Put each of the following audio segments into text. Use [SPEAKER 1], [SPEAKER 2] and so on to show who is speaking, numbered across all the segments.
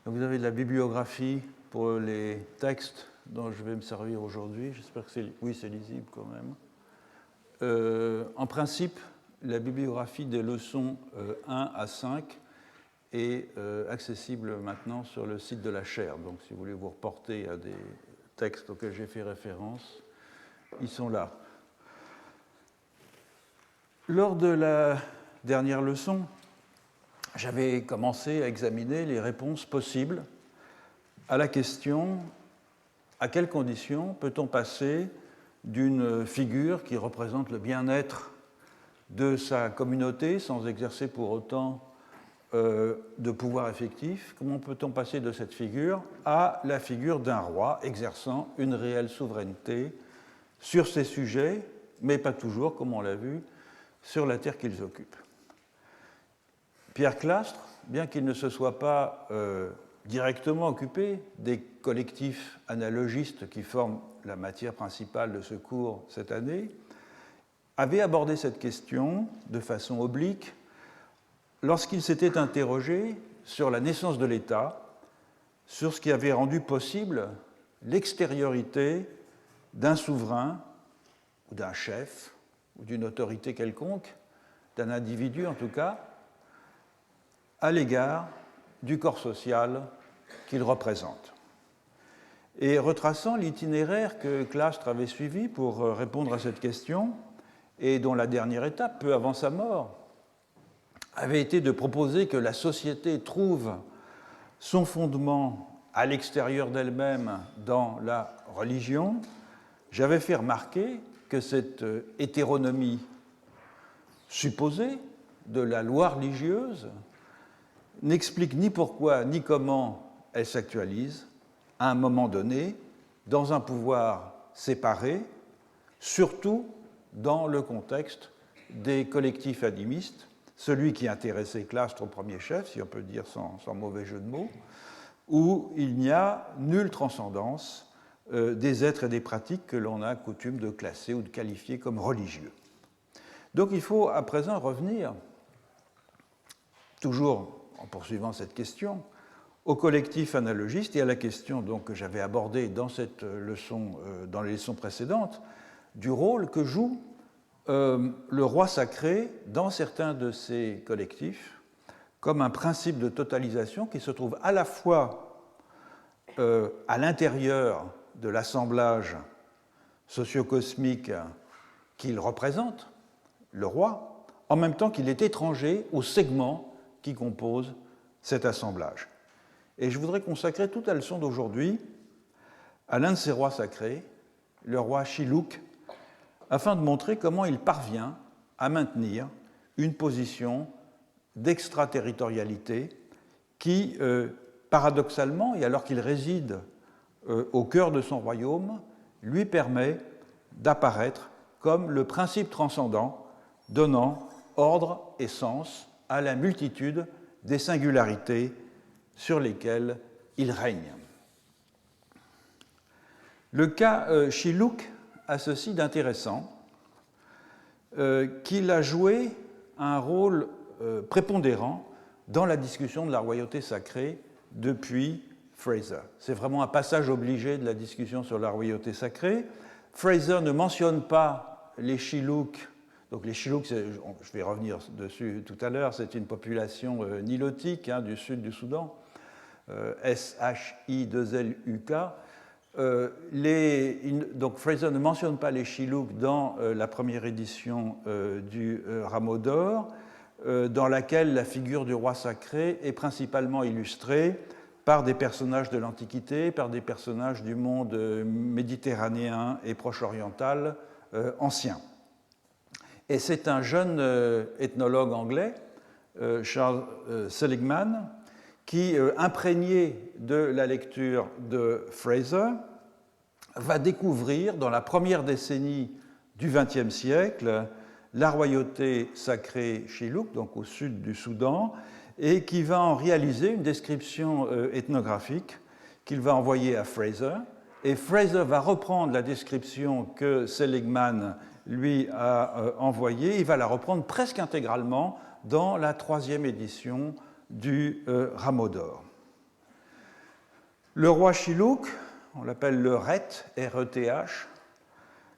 [SPEAKER 1] Donc vous avez de la bibliographie pour les textes dont je vais me servir aujourd'hui. J'espère que c'est lisible quand même. En principe, la bibliographie des leçons 1 à 5 est accessible maintenant sur le site de la chaire. Donc si vous voulez vous reporter à des textes auxquels j'ai fait référence, ils sont là. Lors de la dernière leçon, j'avais commencé à examiner les réponses possibles à la question à quelles conditions peut-on passer d'une figure qui représente le bien-être de sa communauté sans exercer pour autant de pouvoir effectif, comment peut-on passer de cette figure à la figure d'un roi exerçant une réelle souveraineté sur ses sujets, mais pas toujours, comme on l'a vu, sur la terre qu'ils occupent. Pierre Clastres, bien qu'il ne se soit pas directement occupé des collectifs analogistes qui forment la matière principale de ce cours cette année, avait abordé cette question de façon oblique lorsqu'il s'était interrogé sur la naissance de l'État, sur ce qui avait rendu possible l'extériorité d'un souverain ou d'un chef ou d'une autorité quelconque, d'un individu en tout cas, à l'égard du corps social qu'il représente. Et retraçant l'itinéraire que Clastres avait suivi pour répondre à cette question, et dont la dernière étape, peu avant sa mort, avait été de proposer que la société trouve son fondement à l'extérieur d'elle-même dans la religion, j'avais fait remarquer que cette hétéronomie supposée de la loi religieuse n'explique ni pourquoi ni comment elle s'actualise à un moment donné dans un pouvoir séparé, surtout dans le contexte des collectifs animistes, celui qui intéressait Clastres au premier chef, si on peut dire sans mauvais jeu de mots, où il n'y a nulle transcendance des êtres et des pratiques que l'on a coutume de classer ou de qualifier comme religieux. Donc il faut à présent revenir, toujours en poursuivant cette question, au collectif analogiste et à la question donc, que j'avais abordée dans cette leçon, dans les leçons précédentes, du rôle que joue le roi sacré dans certains de ces collectifs comme un principe de totalisation qui se trouve à la fois à l'intérieur de l'assemblage socio-cosmique qu'il représente, le roi, en même temps qu'il est étranger aux segments qui composent cet assemblage. Et je voudrais consacrer toute la leçon d'aujourd'hui à l'un de ces rois sacrés, le roi Shiluk, afin de montrer comment il parvient à maintenir une position d'extraterritorialité qui, paradoxalement, et alors qu'il réside au cœur de son royaume, lui permet d'apparaître comme le principe transcendant donnant ordre et sens à la multitude des singularités sur lesquelles il règne. Le cas Shiluk a ceci d'intéressant, qu'il a joué un rôle prépondérant dans la discussion de la royauté sacrée depuis Fraser. C'est vraiment un passage obligé de la discussion sur la royauté sacrée. Fraser ne mentionne pas les Shilluk. Donc les Shilluk, je vais revenir dessus tout à l'heure, c'est une population nilotique du sud du Soudan, S-H-I-2-L-U-K. Donc Fraser ne mentionne pas les Shilluk dans la première édition du Rameau d'Or, dans laquelle la figure du roi sacré est principalement illustrée par des personnages de l'Antiquité, par des personnages du monde méditerranéen et proche-oriental ancien. Et c'est un jeune ethnologue anglais, Charles Seligman, qui, imprégné de la lecture de Fraser, va découvrir dans la première décennie du XXe siècle la royauté sacrée Shilluk, donc au sud du Soudan, et qui va en réaliser une description ethnographique qu'il va envoyer à Fraser. Et Fraser va reprendre la description que Seligman lui a envoyée, il va la reprendre presque intégralement dans la troisième édition du Rameau d'Or. Le roi Shilluk, on l'appelle le Ret, R-E-T-H,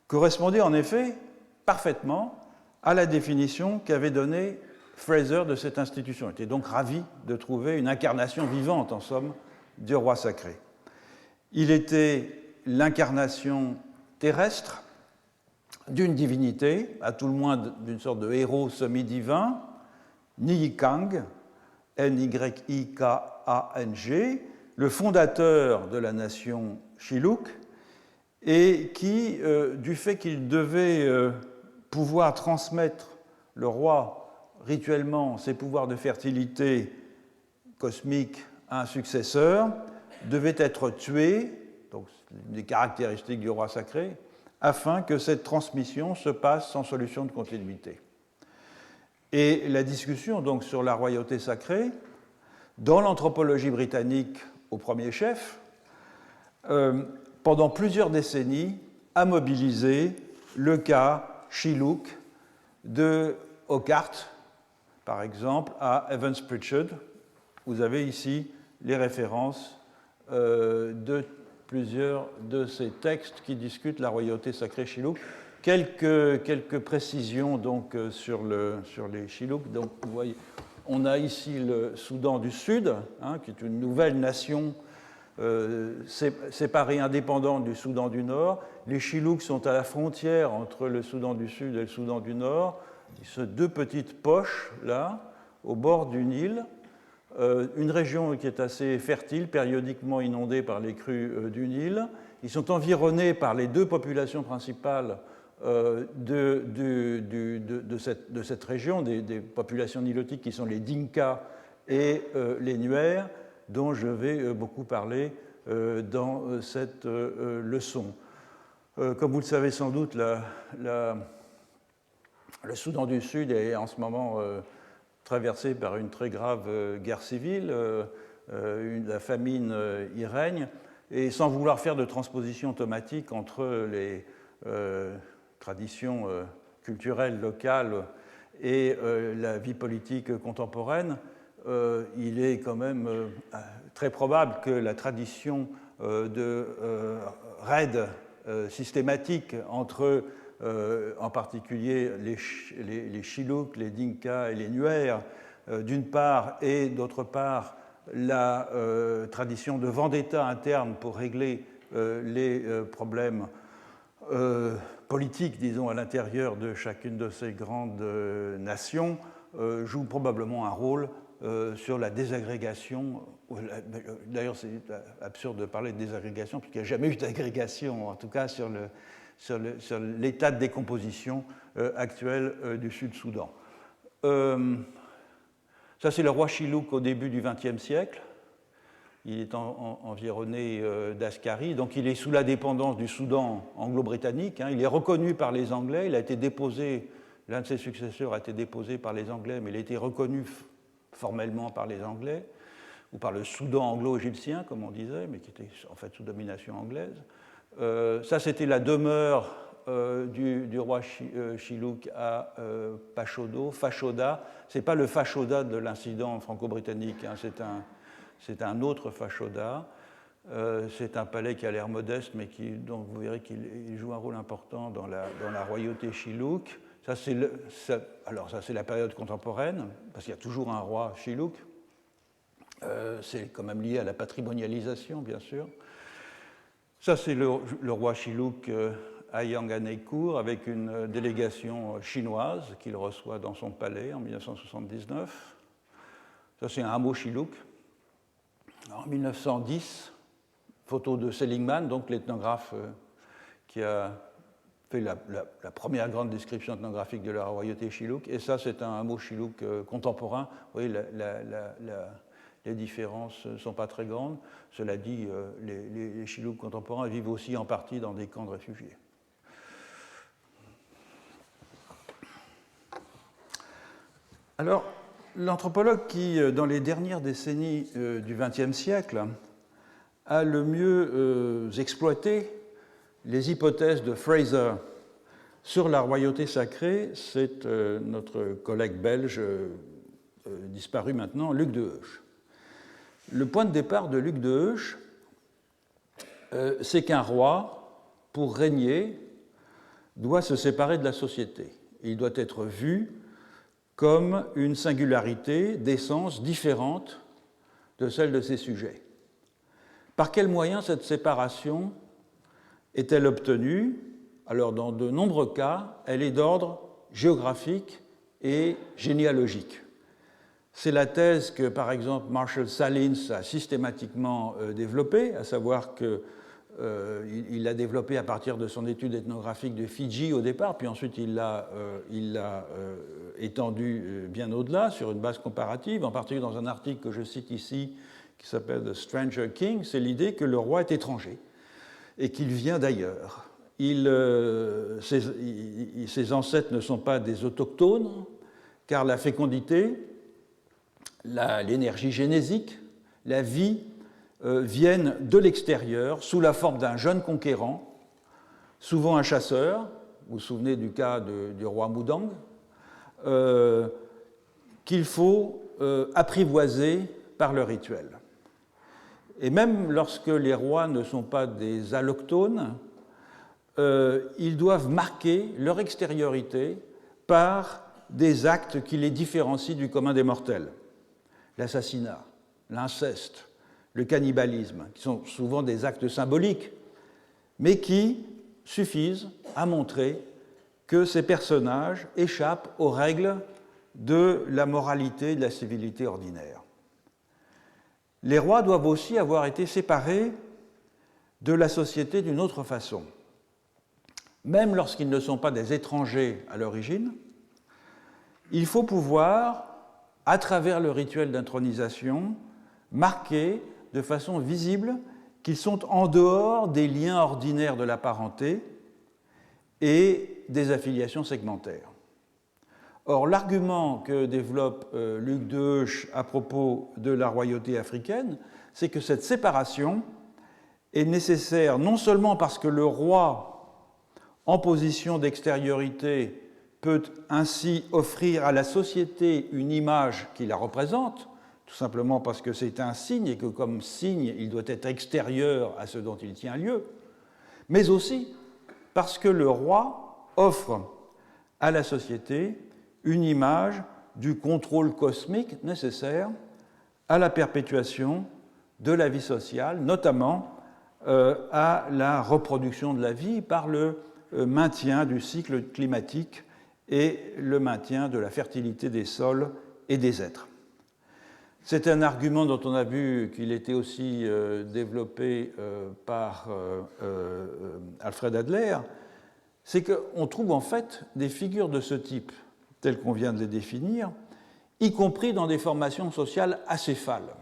[SPEAKER 1] correspondait en effet parfaitement à la définition qu'avait donnée Fraser de cette institution. Il était donc ravi de trouver une incarnation vivante, en somme, du roi sacré. Il était l'incarnation terrestre d'une divinité, à tout le moins d'une sorte de héros semi-divin, Niyikang, N-Y-I-K-A-N-G, le fondateur de la nation Shilluk, et qui, du fait qu'il devait pouvoir transmettre le roi rituellement ses pouvoirs de fertilité cosmique à un successeur, devait être tué, donc une des caractéristiques du roi sacré, afin que cette transmission se passe sans solution de continuité. Et la discussion donc sur la royauté sacrée, dans l'anthropologie britannique au premier chef, pendant plusieurs décennies, a mobilisé le cas Shilluk de Oakart, par exemple, à Evans Pritchard. Vous avez ici les références de plusieurs de ces textes qui discutent la royauté sacrée Shilluk. Quelques précisions donc sur les Shilluk. Donc, vous voyez, on a ici le Soudan du Sud, qui est une nouvelle nation séparée, indépendante du Soudan du Nord. Les Shilluk sont à la frontière entre le Soudan du Sud et le Soudan du Nord. Ces deux petites poches là, au bord du Nil. Une région qui est assez fertile, périodiquement inondée par les crues du Nil. Ils sont environnés par les deux populations principales de cette région, des populations nilotiques qui sont les Dinka et les Nuer, dont je vais beaucoup parler dans cette leçon. Comme vous le savez sans doute, le Soudan du Sud est en ce moment traversé par une très grave guerre civile, la famine y règne, et sans vouloir faire de transposition automatique entre les traditions culturelles locales et la vie politique contemporaine, il est quand même très probable que la tradition de raid systématique entre en particulier les Shilluk, les Dinka et les Nuer, d'une part, et d'autre part, la tradition de vendetta interne pour régler les problèmes politiques, disons, à l'intérieur de chacune de ces grandes nations, joue probablement un rôle sur la désagrégation. D'ailleurs, c'est absurde de parler de désagrégation, puisqu'il n'y a jamais eu d'agrégation, en tout cas sur l'état de décomposition actuel du Sud-Soudan. Ça, c'est le roi Shilluk au début du XXe siècle. Il est environné d'Askari, donc il est sous la dépendance du Soudan anglo-britannique. Il est reconnu par les Anglais, il a été déposé, l'un de ses successeurs a été déposé par les Anglais, mais il a été reconnu formellement par les Anglais, ou par le Soudan anglo-égyptien, comme on disait, mais qui était en fait sous domination anglaise. Ça, c'était la demeure du roi Shilluk à Fashoda. Ce n'est pas le Fashoda de l'incident franco-britannique, c'est un autre Fashoda. C'est un palais qui a l'air modeste, mais donc vous verrez qu'il joue un rôle important dans la royauté Shilluk. Ça, c'est la période contemporaine, parce qu'il y a toujours un roi Shilluk. C'est quand même lié à la patrimonialisation, bien sûr. Ça, c'est le roi Shilluk à Yanganeicourt, avec une délégation chinoise qu'il reçoit dans son palais en 1979. Ça, c'est un hameau Shilluk. En 1910, photo de Seligman, donc l'ethnographe qui a fait la première grande description ethnographique de la royauté Shilluk. Et ça, c'est un hameau Shilluk contemporain. Vous voyez, les différences ne sont pas très grandes. Cela dit, les Shilluk contemporains vivent aussi en partie dans des camps de réfugiés. Alors, l'anthropologue qui, dans les dernières décennies du XXe siècle, a le mieux exploité les hypothèses de Fraser sur la royauté sacrée, c'est notre collègue belge, disparu maintenant, Luc Deheusch. Le point de départ de Luc Deheusch c'est qu'un roi, pour régner, doit se séparer de la société. Il doit être vu comme une singularité d'essence différente de celle de ses sujets. Par quels moyens cette séparation est-elle obtenue? Alors, dans de nombreux cas, elle est d'ordre géographique et généalogique. C'est la thèse que, par exemple, Marshall Salins a systématiquement développée, à savoir qu'il l'a développée à partir de son étude ethnographique de Fidji au départ, puis ensuite il l'a étendue bien au-delà sur une base comparative, en particulier dans un article que je cite ici qui s'appelle The Stranger King. C'est l'idée que le roi est étranger et qu'il vient d'ailleurs. Ses ancêtres ne sont pas des autochtones, car la fécondité, l'énergie génésique, la vie viennent de l'extérieur sous la forme d'un jeune conquérant, souvent un chasseur. Vous vous souvenez du cas du roi Moudang, qu'il faut apprivoiser par le rituel. Et même lorsque les rois ne sont pas des allochtones, ils doivent marquer leur extériorité par des actes qui les différencient du commun des mortels. L'assassinat, l'inceste, le cannibalisme, qui sont souvent des actes symboliques, mais qui suffisent à montrer que ces personnages échappent aux règles de la moralité et de la civilité ordinaire. Les rois doivent aussi avoir été séparés de la société d'une autre façon. Même lorsqu'ils ne sont pas des étrangers à l'origine, il faut pouvoir, à travers le rituel d'intronisation, marquer de façon visible qu'ils sont en dehors des liens ordinaires de la parenté et des affiliations segmentaires. Or, l'argument que développe Luc Deheusch à propos de la royauté africaine, c'est que cette séparation est nécessaire non seulement parce que le roi, en position d'extériorité, peut ainsi offrir à la société une image qui la représente, tout simplement parce que c'est un signe et que comme signe, il doit être extérieur à ce dont il tient lieu, mais aussi parce que le roi offre à la société une image du contrôle cosmique nécessaire à la perpétuation de la vie sociale, notamment à la reproduction de la vie par le maintien du cycle climatique et le maintien de la fertilité des sols et des êtres. C'est un argument dont on a vu qu'il était aussi développé par Alfred Adler, c'est qu'on trouve en fait des figures de ce type, telles qu'on vient de les définir, y compris dans des formations sociales acéphales,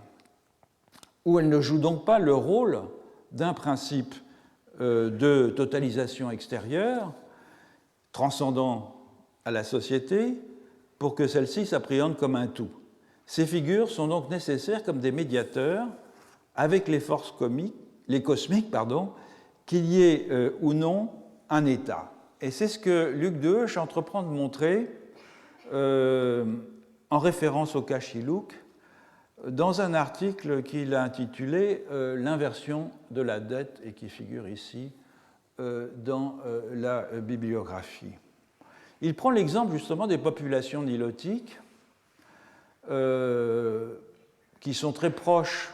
[SPEAKER 1] où elles ne jouent donc pas le rôle d'un principe de totalisation extérieure, transcendant à la société, pour que celle-ci s'appréhende comme un tout. Ces figures sont donc nécessaires comme des médiateurs avec les forces cosmiques, qu'il y ait ou non un État. Et c'est ce que Luc Deheusch entreprend de montrer en référence au cas Chiluk dans un article qu'il a intitulé « L'inversion de la dette » et qui figure ici dans la bibliographie. Il prend l'exemple justement des populations nilotiques qui sont très proches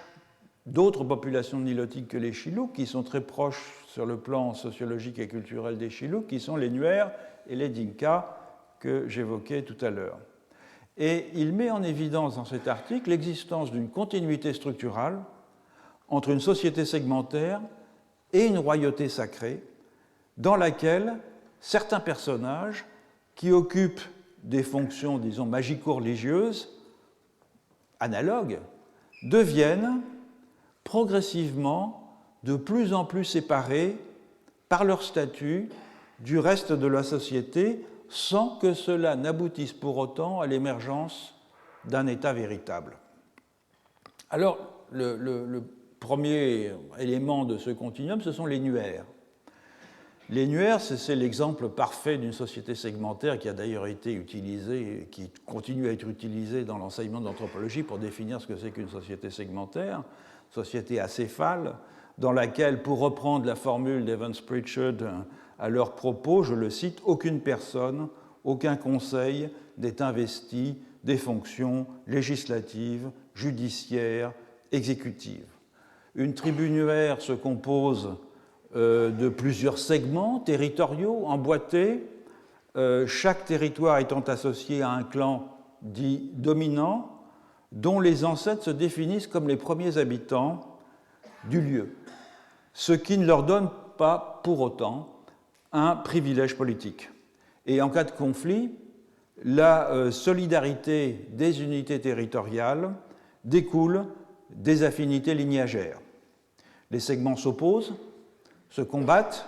[SPEAKER 1] d'autres populations nilotiques que les Chiluk, qui sont très proches sur le plan sociologique et culturel des Chiluk, qui sont les Nuer et les Dinka que j'évoquais tout à l'heure. Et il met en évidence dans cet article l'existence d'une continuité structurale entre une société segmentaire et une royauté sacrée, dans laquelle certains personnages qui occupent des fonctions, disons, magico-religieuses, analogues, deviennent progressivement de plus en plus séparés par leur statut du reste de la société, sans que cela n'aboutisse pour autant à l'émergence d'un État véritable. Alors, le premier élément de ce continuum, ce sont les Nuer. Les Nuer, c'est l'exemple parfait d'une société segmentaire qui a d'ailleurs été utilisée et qui continue à être utilisée dans l'enseignement d'anthropologie pour définir ce que c'est qu'une société segmentaire, société acéphale, dans laquelle, pour reprendre la formule d'Evans Pritchard à leur propos, je le cite, « Aucune personne, aucun conseil n'est investi des fonctions législatives, judiciaires, exécutives. » Une tribu nuaire se compose de plusieurs segments territoriaux emboîtés, chaque territoire étant associé à un clan dit dominant, dont les ancêtres se définissent comme les premiers habitants du lieu, ce qui ne leur donne pas pour autant un privilège politique. Et en cas de conflit, la solidarité des unités territoriales découle des affinités lignagères. Les segments s'opposent, se combattent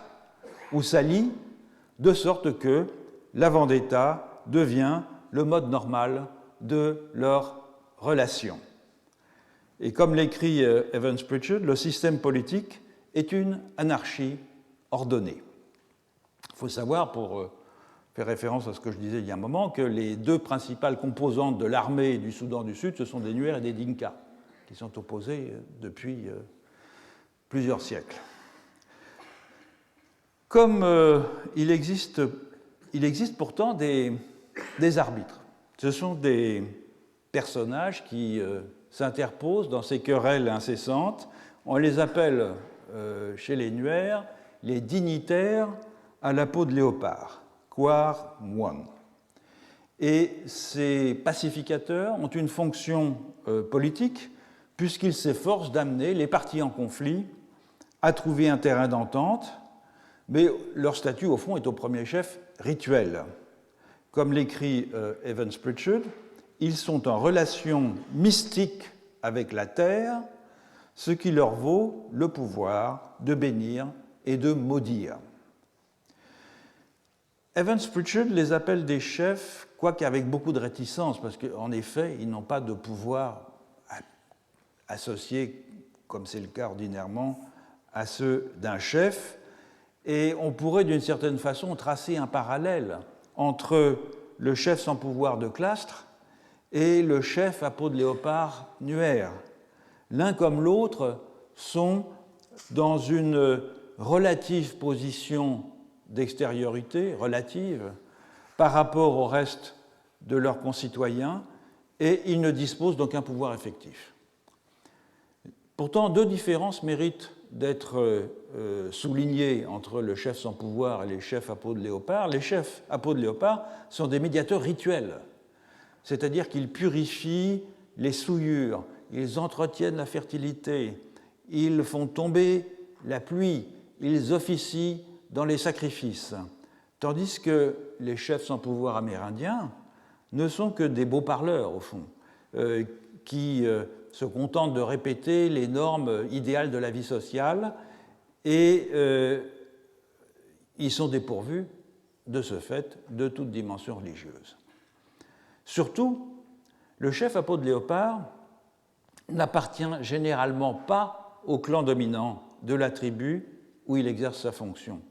[SPEAKER 1] ou s'allient, de sorte que la vendetta devient le mode normal de leur relation. Et comme l'écrit Evans Pritchard, le système politique est une anarchie ordonnée. Il faut savoir, pour faire référence à ce que je disais il y a un moment, que les deux principales composantes de l'armée du Soudan du Sud, ce sont des Nuers et des Dinkas, qui sont opposés depuis plusieurs siècles. Comme il existe pourtant des arbitres. Ce sont des personnages qui s'interposent dans ces querelles incessantes. On les appelle, chez les Nuers, les dignitaires à la peau de léopard, Kwar Moine. Et ces pacificateurs ont une fonction politique, puisqu'ils s'efforcent d'amener les parties en conflit à trouver un terrain d'entente, mais leur statut, au fond, est au premier chef rituel. Comme l'écrit Evans Pritchard, ils sont en relation mystique avec la terre, ce qui leur vaut le pouvoir de bénir et de maudire. Evans Pritchard les appelle des chefs, quoique avec beaucoup de réticence, parce qu'en effet, ils n'ont pas de pouvoir associé, comme c'est le cas ordinairement, à ceux d'un chef. Et on pourrait, d'une certaine façon, tracer un parallèle entre le chef sans pouvoir de Clastres et le chef à peau de léopard Nuer. L'un comme l'autre sont dans une relative position d'extériorité, relative, par rapport au reste de leurs concitoyens, et ils ne disposent d'aucun pouvoir effectif. Pourtant, deux différences méritent d'être soulignées entre le chef sans pouvoir et les chefs à peau de léopard. Les chefs à peau de léopard sont des médiateurs rituels, c'est-à-dire qu'ils purifient les souillures, ils entretiennent la fertilité, ils font tomber la pluie, ils officient dans les sacrifices, tandis que les chefs sans pouvoir amérindiens ne sont que des beaux parleurs, au fond, qui se contentent de répéter les normes idéales de la vie sociale et ils sont dépourvus, de ce fait, de toute dimension religieuse. Surtout, le chef à peau de léopard n'appartient généralement pas au clan dominant de la tribu où il exerce sa fonction.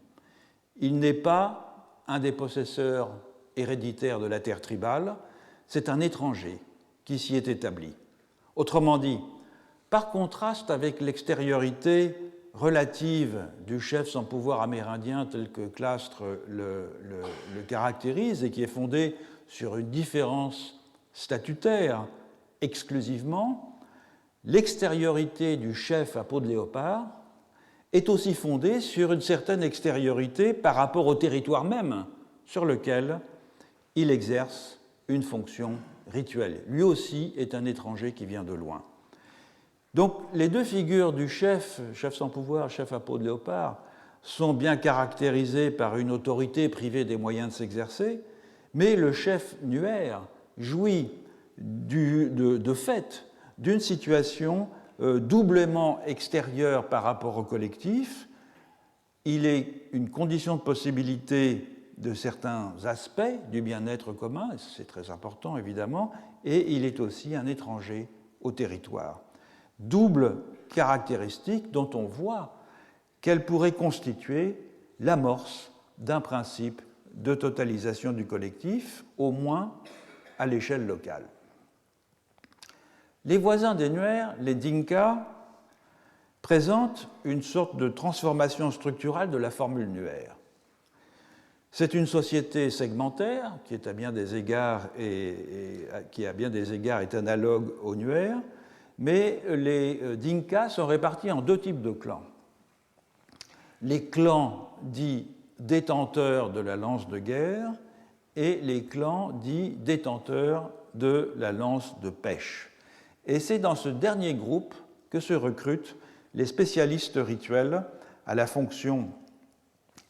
[SPEAKER 1] Il n'est pas un des possesseurs héréditaires de la terre tribale, c'est un étranger qui s'y est établi. Autrement dit, par contraste avec l'extériorité relative du chef sans pouvoir amérindien tel que Clastres le caractérise et qui est fondée sur une différence statutaire exclusivement, l'extériorité du chef à peau de léopard est aussi fondée sur une certaine extériorité par rapport au territoire même sur lequel il exerce une fonction rituelle. Lui aussi est un étranger qui vient de loin. Donc les deux figures du chef sans pouvoir, chef à peau de léopard, sont bien caractérisées par une autorité privée des moyens de s'exercer, mais le chef Nuer jouit de fait d'une situation doublement extérieure par rapport au collectif. Il est une condition de possibilité de certains aspects du bien-être commun, et c'est très important évidemment, et il est aussi un étranger au territoire. Double caractéristique dont on voit qu'elle pourrait constituer l'amorce d'un principe de totalisation du collectif, au moins à l'échelle locale. Les voisins des Nuer, les Dinkas, présente une sorte de transformation structurale de la formule Nuer. C'est une société segmentaire qui est à bien des égards qui à bien des égards est analogue au Nuer, mais les Dinkas sont répartis en deux types de clans. Les clans dits détenteurs de la lance de guerre et les clans dits détenteurs de la lance de pêche. Et c'est dans ce dernier groupe que se recrutent les spécialistes rituels à la fonction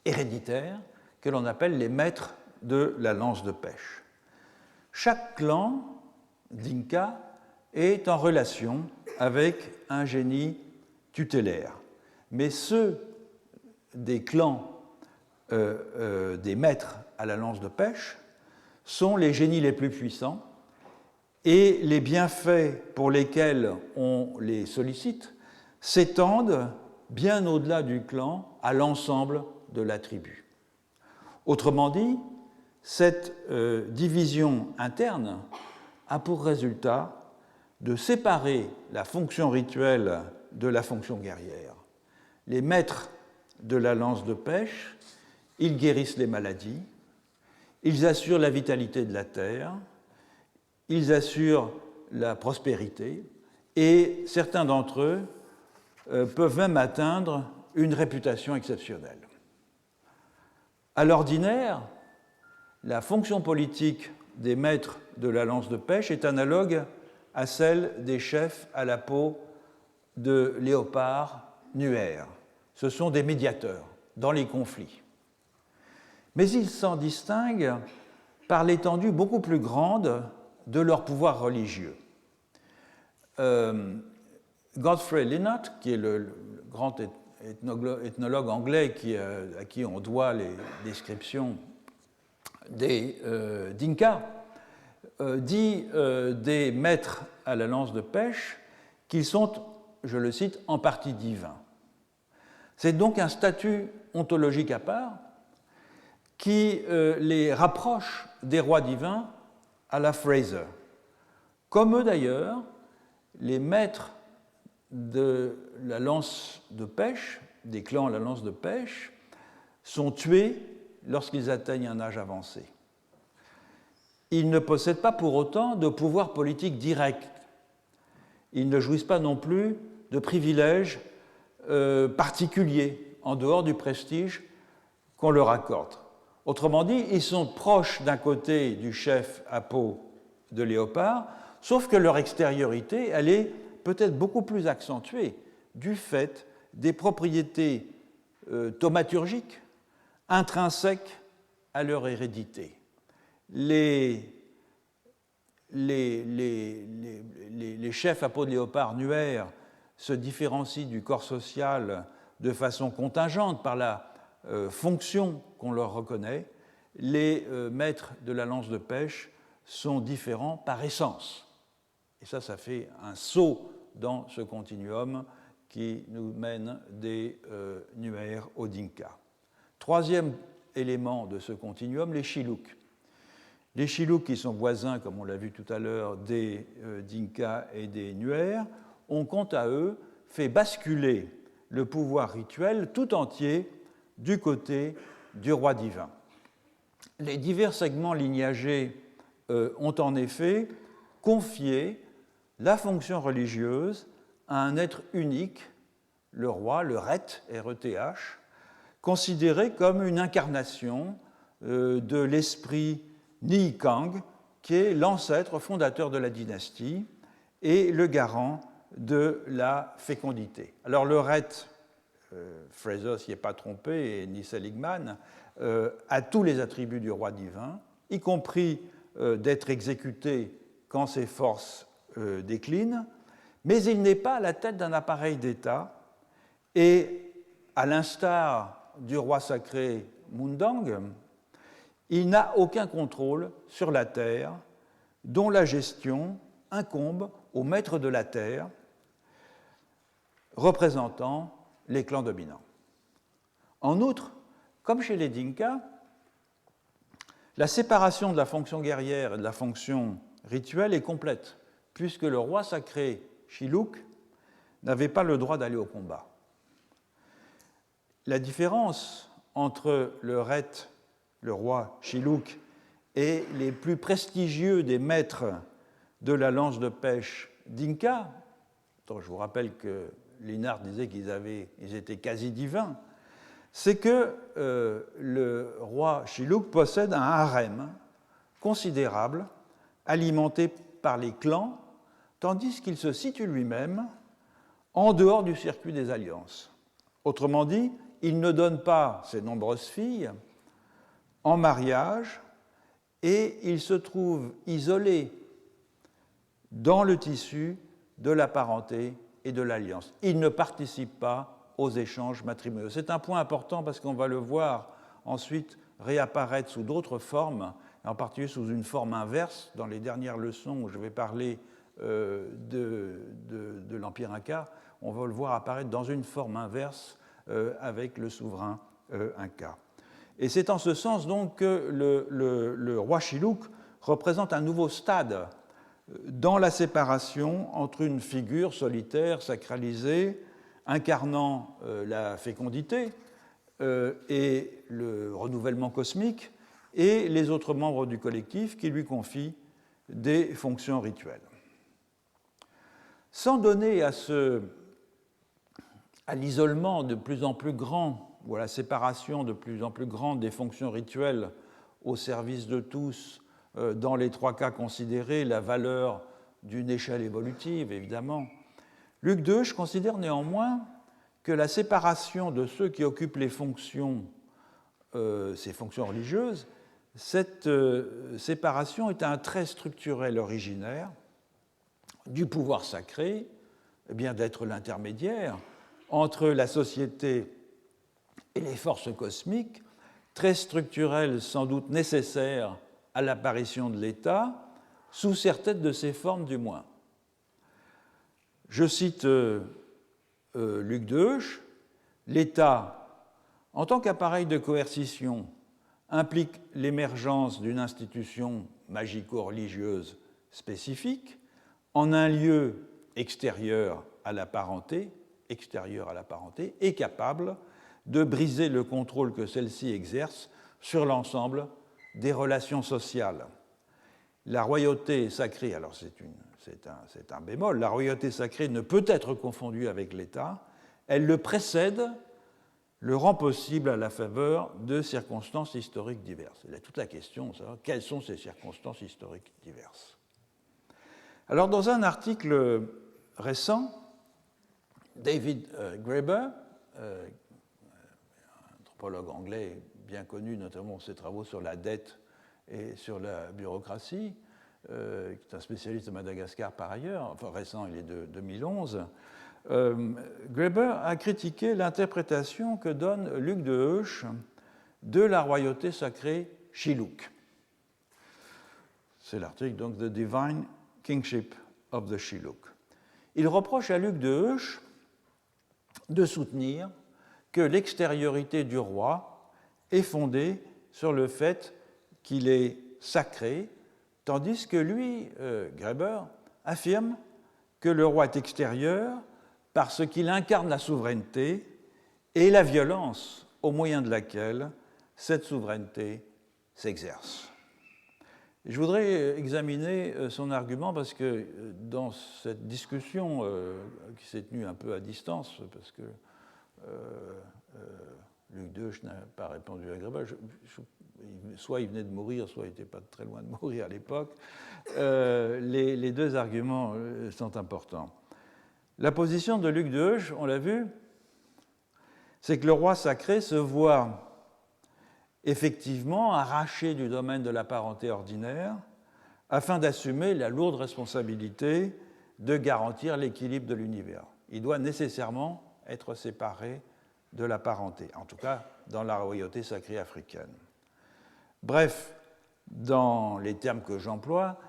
[SPEAKER 1] héréditaire que l'on appelle les maîtres de la lance de pêche. Chaque clan Dinka est en relation avec un génie tutélaire, mais ceux des clans des maîtres à la lance de pêche sont les génies les plus puissants et les bienfaits pour lesquels on les sollicite s'étendent bien au-delà du clan à l'ensemble de la tribu. Autrement dit, cette division interne a pour résultat de séparer la fonction rituelle de la fonction guerrière. Les maîtres de la lance de pêche, ils guérissent les maladies, ils assurent la vitalité de la terre, ils assurent la prospérité, et certains d'entre eux peuvent même atteindre une réputation exceptionnelle. À l'ordinaire, la fonction politique des maîtres de la lance de pêche est analogue à celle des chefs à la peau de léopard Nuer. Ce sont des médiateurs dans les conflits. Mais ils s'en distinguent par l'étendue beaucoup plus grande de leur pouvoir religieux. Godfrey Linnott, qui est le grand ethnologue anglais à qui on doit les descriptions des Dinka, dit des maîtres à la lance de pêche qu'ils sont, je le cite, en partie divins. C'est donc un statut ontologique à part qui les rapproche des rois divins à la Fraser. Comme eux d'ailleurs, les maîtres de la lance de pêche, des clans à la lance de pêche, sont tués lorsqu'ils atteignent un âge avancé. Ils ne possèdent pas pour autant de pouvoir politique direct. Ils ne jouissent pas non plus de privilèges particuliers en dehors du prestige qu'on leur accorde. Autrement dit, ils sont proches d'un côté du chef à peau de léopard, sauf que leur extériorité, elle est peut-être beaucoup plus accentuée du fait des propriétés thaumaturgiques intrinsèques à leur hérédité. Les chefs à peau de léopard Nuer se différencient du corps social de façon contingente par la fonction qu'on leur reconnaît. Les maîtres de la lance de pêche sont différents par essence. Et ça fait un saut dans ce continuum qui nous mène des Nuer aux Dinka. Troisième élément de ce continuum, les Chiluk. Les Chiluk, qui sont voisins, comme on l'a vu tout à l'heure, des Dinka et des Nuer, ont quant à eux fait basculer le pouvoir rituel tout entier du côté du roi divin. Les divers segments lignagés ont en effet confié la fonction religieuse à un être unique, le roi, le Ret, R-E-T-H, considéré comme une incarnation de l'esprit Ni Kang, qui est l'ancêtre fondateur de la dynastie et le garant de la fécondité. Alors le Ret, Fraser s'y est pas trompé, et ni Seligman, a tous les attributs du roi divin, y compris d'être exécuté quand ses forces déclinent, mais il n'est pas à la tête d'un appareil d'État, et à l'instar du roi sacré Mundang, il n'a aucun contrôle sur la terre, dont la gestion incombe au maître de la terre, représentant les clans dominants. En outre, comme chez les Dinka, la séparation de la fonction guerrière et de la fonction rituelle est complète, puisque le roi sacré Chiluk n'avaient pas le droit d'aller au combat. La différence entre le Rhet, le roi Shilluk, et les plus prestigieux des maîtres de la lance de pêche d'Inca, dont je vous rappelle que Linhart disait qu'ils étaient quasi divins, c'est que le roi Shilluk possède un harem considérable, alimenté par les clans, tandis qu'il se situe lui-même en dehors du circuit des alliances. Autrement dit, il ne donne pas ses nombreuses filles en mariage et il se trouve isolé dans le tissu de la parenté et de l'alliance. Il ne participe pas aux échanges matrimoniaux. C'est un point important parce qu'on va le voir ensuite réapparaître sous d'autres formes, en particulier sous une forme inverse. Dans les dernières leçons où je vais parler de l'Empire Inca, on va le voir apparaître dans une forme inverse avec le souverain Inca. Et c'est en ce sens donc que le roi Shilluk représente un nouveau stade dans la séparation entre une figure solitaire, sacralisée, incarnant la fécondité et le renouvellement cosmique, et les autres membres du collectif qui lui confient des fonctions rituelles. Sans donner à l'isolement de plus en plus grand, ou à la séparation de plus en plus grande des fonctions rituelles au service de tous, dans les trois cas considérés, la valeur d'une échelle évolutive, évidemment, Luc Deuche considère néanmoins que la séparation de ceux qui occupent les fonctions, ces fonctions religieuses, cette séparation est un trait structurel originaire du pouvoir sacré, eh bien d'être l'intermédiaire entre la société et les forces cosmiques, très structurel, sans doute nécessaire à l'apparition de l'État, sous certaines de ses formes du moins. Je cite Luc Deuche, l'État, en tant qu'appareil de coercition, implique l'émergence d'une institution magico-religieuse spécifique en un lieu extérieur à la parenté, et capable de briser le contrôle que celle-ci exerce sur l'ensemble des relations sociales. La royauté sacrée, alors c'est un bémol, la royauté sacrée ne peut être confondue avec l'État, elle le précède, le rend possible à la faveur de circonstances historiques diverses. Et là, toute la question, c'est quelles sont ces circonstances historiques diverses. Alors, dans un article récent, David Graeber, anthropologue anglais bien connu, notamment pour ses travaux sur la dette et sur la bureaucratie, qui est un spécialiste de Madagascar par ailleurs, enfin récent, il est de 2011, Graeber a critiqué l'interprétation que donne Luc Deuche de la royauté sacrée Shilluk. C'est l'article donc The Divine Kingship of the Shilluk. Il reproche à Luc Deuche de soutenir que l'extériorité du roi est fondée sur le fait qu'il est sacré, tandis que lui, Graeber, affirme que le roi est extérieur parce qu'il incarne la souveraineté et la violence au moyen de laquelle cette souveraineté s'exerce. Je voudrais examiner son argument parce que dans cette discussion qui s'est tenue un peu à distance, parce que Luc Deuche n'a pas répondu à Graeber, soit il venait de mourir, soit il n'était pas très loin de mourir à l'époque, les deux arguments sont importants. La position de Luc Deuche, on l'a vu, c'est que le roi sacré se voit effectivement arraché du domaine de la parenté ordinaire afin d'assumer la lourde responsabilité de garantir l'équilibre de l'univers. Il doit nécessairement être séparé de la parenté, en tout cas dans la royauté sacrée africaine. Bref, dans les termes que j'emploie,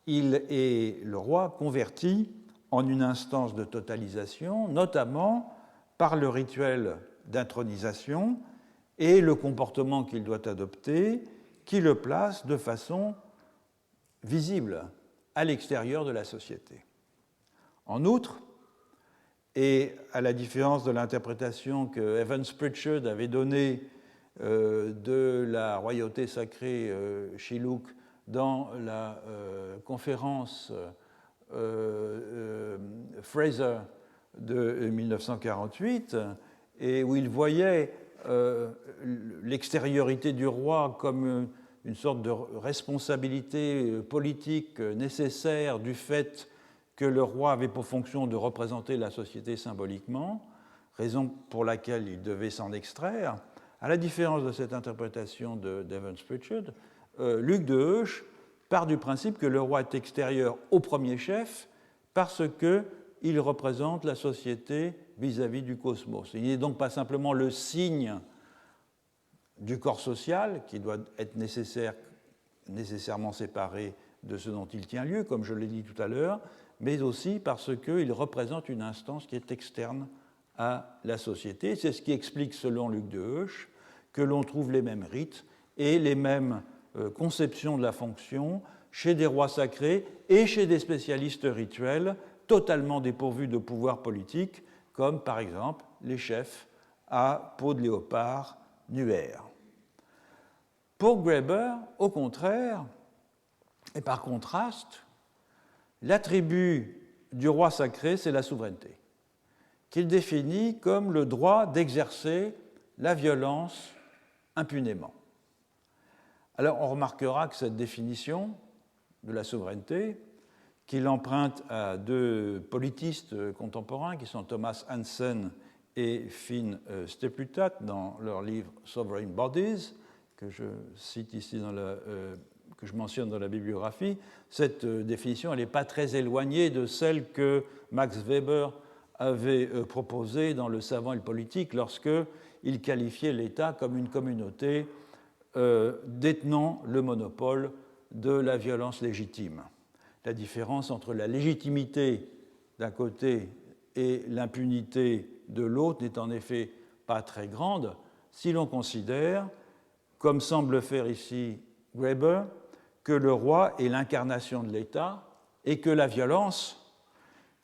[SPEAKER 1] il est le roi converti en une instance de totalisation, notamment par le rituel d'intronisation et le comportement qu'il doit adopter, qui le place de façon visible à l'extérieur de la société. En outre, et à la différence de l'interprétation que Evans Pritchard avait donnée de la royauté sacrée Shilluk dans la conférence Fraser de 1948, et où il voyait l'extériorité du roi comme une sorte de responsabilité politique nécessaire du fait que le roi avait pour fonction de représenter la société symboliquement, raison pour laquelle il devait s'en extraire. À la différence de cette interprétation d'Evans Pritchard, Luc de Heusch part du principe que le roi est extérieur au premier chef parce qu'il représente la société vis-à-vis du cosmos. Il n'est donc pas simplement le signe du corps social qui doit être nécessairement séparé de ce dont il tient lieu, comme je l'ai dit tout à l'heure, mais aussi parce qu'il représente une instance qui est externe à la société. C'est ce qui explique, selon Luc de Heusch, que l'on trouve les mêmes rites et les mêmes conceptions de la fonction chez des rois sacrés et chez des spécialistes rituels totalement dépourvus de pouvoir politique, comme par exemple les chefs à peau de léopard nuaire. Pour Graeber, au contraire, et par contraste, l'attribut du roi sacré, c'est la souveraineté, qu'il définit comme le droit d'exercer la violence impunément. Alors on remarquera que cette définition de la souveraineté, qu'il emprunte à deux politistes contemporains qui sont Thomas Hansen et Finn Steplutat dans leur livre Sovereign Bodies, que je cite ici que je mentionne dans la bibliographie, cette définition elle n'est pas très éloignée de celle que Max Weber avait proposée dans Le savant et le politique lorsqu'il qualifiait l'État comme une communauté détenant le monopole de la violence légitime. La différence entre la légitimité d'un côté et l'impunité de l'autre n'est en effet pas très grande si l'on considère, comme semble faire ici Graeber, que le roi est l'incarnation de l'État et que la violence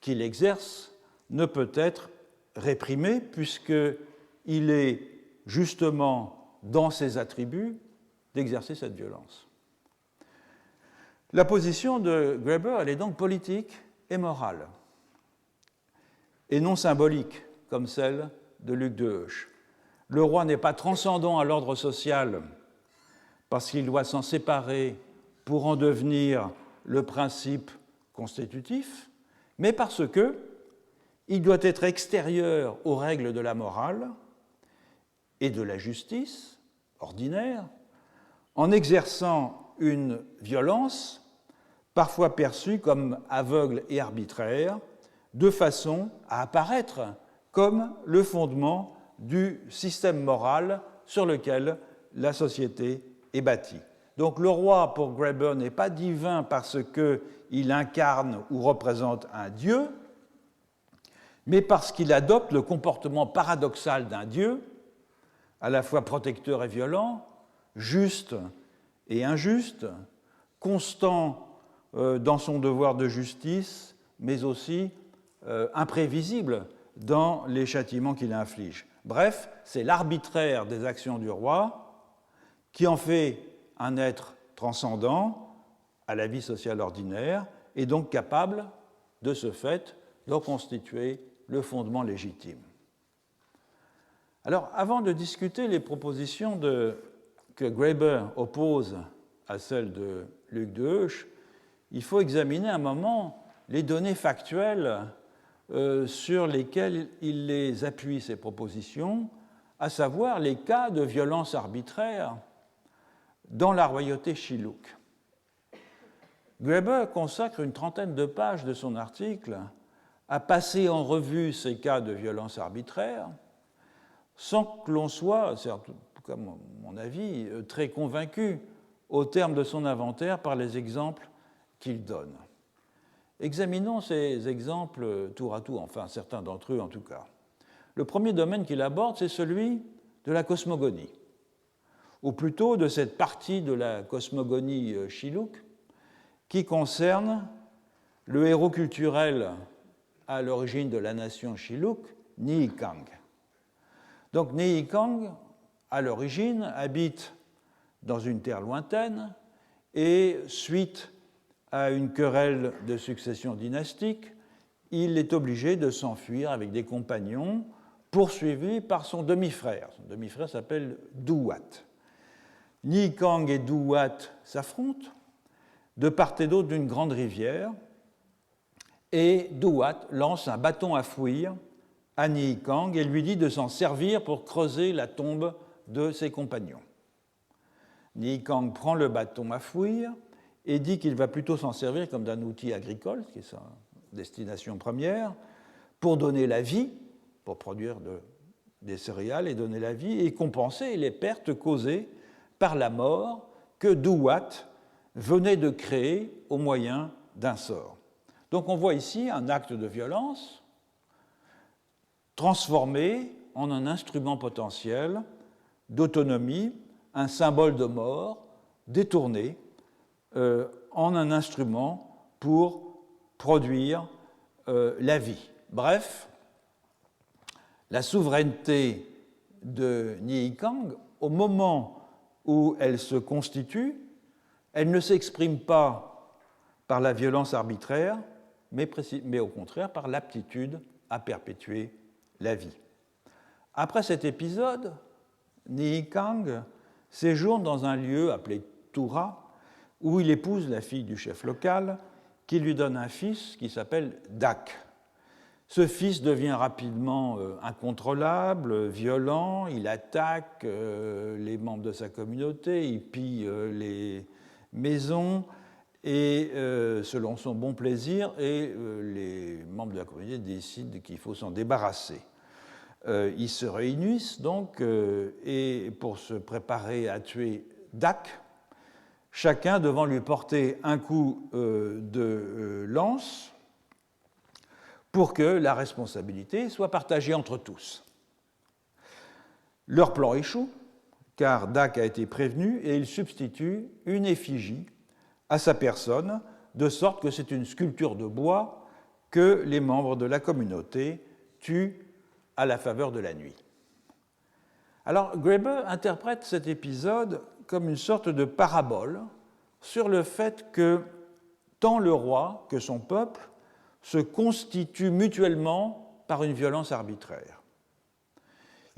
[SPEAKER 1] qu'il exerce ne peut être réprimée puisqu'il est justement dans ses attributs d'exercer cette violence. La position de Graeber, elle est donc politique et morale, et non symbolique, comme celle de Luc de Heusch. Le roi n'est pas transcendant à l'ordre social parce qu'il doit s'en séparer pour en devenir le principe constitutif, mais parce qu'il doit être extérieur aux règles de la morale et de la justice ordinaire, en exerçant une violence parfois perçue comme aveugle et arbitraire, de façon à apparaître comme le fondement du système moral sur lequel la société est bâtie. Donc le roi, pour Graeber, n'est pas divin parce qu'il incarne ou représente un dieu, mais parce qu'il adopte le comportement paradoxal d'un dieu, à la fois protecteur et violent, juste et injuste, constant dans son devoir de justice, mais aussi imprévisible dans les châtiments qu'il inflige. Bref, c'est l'arbitraire des actions du roi qui en fait un être transcendant à la vie sociale ordinaire et donc capable, de ce fait, de constituer le fondement légitime. Alors, avant de discuter les propositions que Graeber oppose à celles de Luc de Heusch, il faut examiner un moment les données factuelles sur lesquelles il les appuie, ces propositions, à savoir les cas de violence arbitraire dans la royauté Shilluk. Graeber consacre une trentaine de pages de son article à passer en revue ces cas de violence arbitraire, sans que l'on soit, c'est en tout cas mon avis, très convaincu au terme de son inventaire par les exemples qu'il donne. Examinons ces exemples tour à tour, enfin certains d'entre eux en tout cas. Le premier domaine qu'il aborde, c'est celui de la cosmogonie, ou plutôt de cette partie de la cosmogonie Shilluk qui concerne le héros culturel à l'origine de la nation Shilluk, Nihikang. Donc Nihikang, à l'origine, habite dans une terre lointaine et, suite à une querelle de succession dynastique, il est obligé de s'enfuir avec des compagnons poursuivis par son demi-frère. Son demi-frère s'appelle Duwat. Nihikang et Duwat s'affrontent de part et d'autre d'une grande rivière et Duwat lance un bâton à fouille à Nihikang et lui dit de s'en servir pour creuser la tombe de ses compagnons. Nihikang prend le bâton à fouille et dit qu'il va plutôt s'en servir comme d'un outil agricole, qui est sa destination première, pour donner la vie, pour produire des céréales et donner la vie, et compenser les pertes causées par la mort que Duwat venait de créer au moyen d'un sort. Donc on voit ici un acte de violence transformé en un instrument potentiel d'autonomie, un symbole de mort détourné en un instrument pour produire la vie. Bref, la souveraineté de Nihikang, au moment où elle se constitue, elle ne s'exprime pas par la violence arbitraire, mais au contraire par l'aptitude à perpétuer la vie. Après cet épisode, Nihikang séjourne dans un lieu appelé Tura, où il épouse la fille du chef local, qui lui donne un fils qui s'appelle Dak. Ce fils devient rapidement incontrôlable, violent, il attaque les membres de sa communauté, il pille les maisons, et selon son bon plaisir, les membres de la communauté décident qu'il faut s'en débarrasser. Ils se réunissent donc, et pour se préparer à tuer Dak, chacun devant lui porter un coup de lance pour que la responsabilité soit partagée entre tous. Leur plan échoue, car Dak a été prévenu et il substitue une effigie à sa personne, de sorte que c'est une sculpture de bois que les membres de la communauté tuent à la faveur de la nuit. Alors, Graeber interprète cet épisode comme une sorte de parabole sur le fait que tant le roi que son peuple se constituent mutuellement par une violence arbitraire.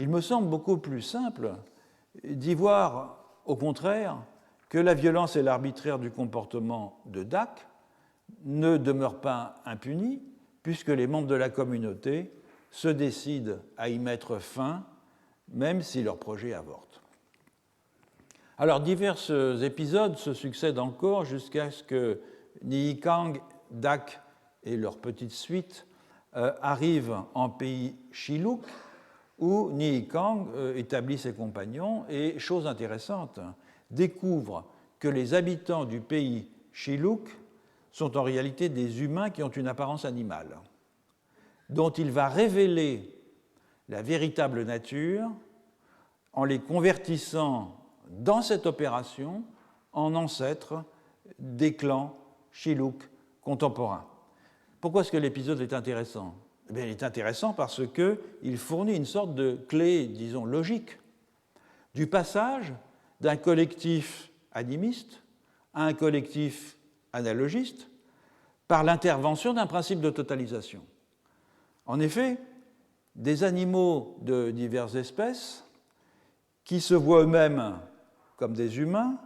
[SPEAKER 1] Il me semble beaucoup plus simple d'y voir, au contraire, que la violence et l'arbitraire du comportement de Dak ne demeurent pas impunis, puisque les membres de la communauté se décident à y mettre fin, même si leur projet avorte. Alors, divers épisodes se succèdent encore jusqu'à ce que Nihikang, Dak et leur petite suite arrivent en pays Shilluk, où Nihikang établit ses compagnons et, chose intéressante, découvre que les habitants du pays Shilluk sont en réalité des humains qui ont une apparence animale, dont il va révéler la véritable nature en les convertissant dans cette opération en ancêtres des clans Shilluk contemporains. Pourquoi est-ce que l'épisode est intéressant ? Eh bien, il est intéressant parce qu'il fournit une sorte de clé, disons, logique, du passage d'un collectif animiste à un collectif analogiste par l'intervention d'un principe de totalisation. En effet, des animaux de diverses espèces qui se voient eux-mêmes comme des humains,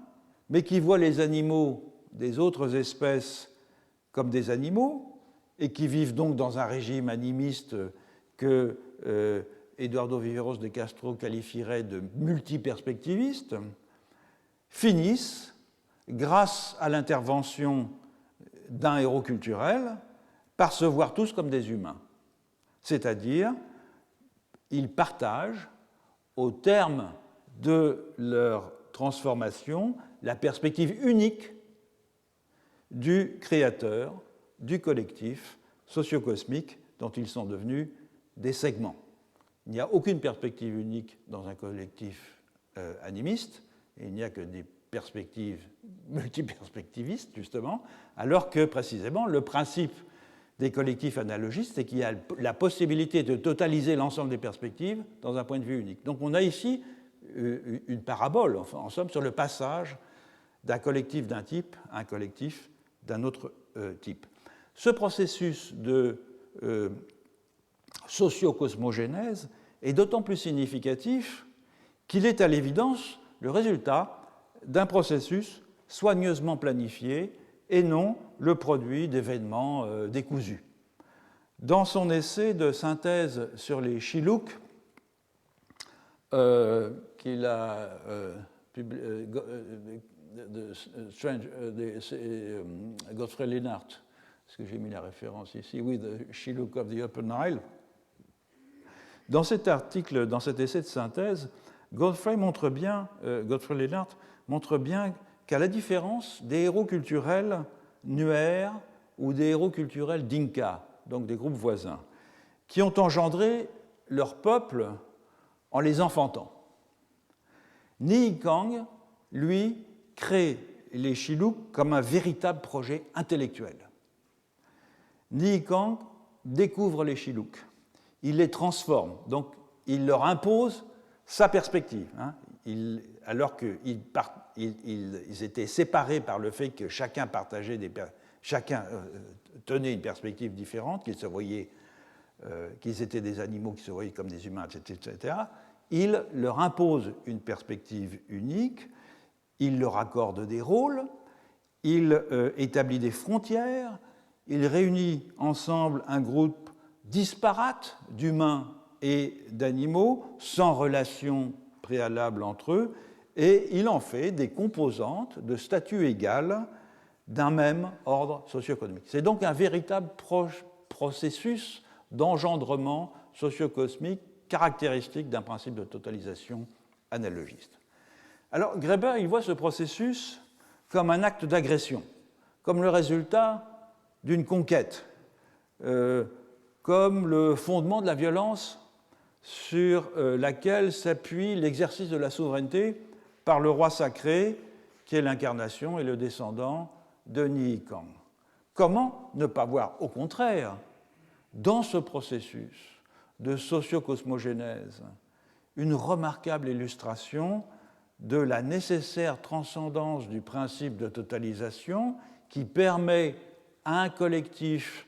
[SPEAKER 1] mais qui voient les animaux des autres espèces comme des animaux, et qui vivent donc dans un régime animiste que Eduardo Viveros de Castro qualifierait de multiperspectiviste, finissent, grâce à l'intervention d'un héros culturel, par se voir tous comme des humains. C'est-à-dire, ils partagent, au terme de leur transformation, la perspective unique du créateur, du collectif socio-cosmique dont ils sont devenus des segments. Il n'y a aucune perspective unique dans un collectif animiste, et il n'y a que des perspectives multiperspectivistes, justement, alors que, précisément, le principe des collectifs analogistes, c'est qu'il y a la possibilité de totaliser l'ensemble des perspectives dans un point de vue unique. Donc on a ici une parabole, enfin, en somme, sur le passage d'un collectif d'un type à un collectif d'un autre type. Ce processus de socio-cosmogénèse est d'autant plus significatif qu'il est à l'évidence le résultat d'un processus soigneusement planifié et non le produit d'événements décousus. Dans son essai de synthèse sur les Chiluk, qu'il a Godfrey Lennart, est-ce que j'ai mis la référence ici? Oui, The Chiluk of the Upper Nile. Dans cet article, dans cet essai de synthèse, Godfrey Lennart montre bien qu'à la différence des héros culturels nuer ou des héros culturels dinka, donc des groupes voisins, qui ont engendré leur peuple en les enfantant, Ni Kang, lui, crée les Chiluk comme un véritable projet intellectuel. Ni Kang découvre les Chiluk, il les transforme, donc il leur impose sa perspective. Alors qu'ils étaient séparés par le fait que chacun tenait une perspective différente, qu'ils se voyaient, qu'ils étaient des animaux qui se voyaient comme des humains, etc., il leur impose une perspective unique, il leur accorde des rôles, il établit des frontières, il réunit ensemble un groupe disparate d'humains et d'animaux, sans relation préalable entre eux, et il en fait des composantes de statut égal d'un même ordre socio-économique. C'est donc un véritable processus d'engendrement socio-cosmique caractéristique d'un principe de totalisation analogiste. Alors Graeber, il voit ce processus comme un acte d'agression, comme le résultat d'une conquête, comme le fondement de la violence sur laquelle s'appuie l'exercice de la souveraineté par le roi sacré, qui est l'incarnation et le descendant de Ni Kang. Comment ne pas voir, au contraire, dans ce processus de socio-cosmogénèse, une remarquable illustration de la nécessaire transcendance du principe de totalisation qui permet à un collectif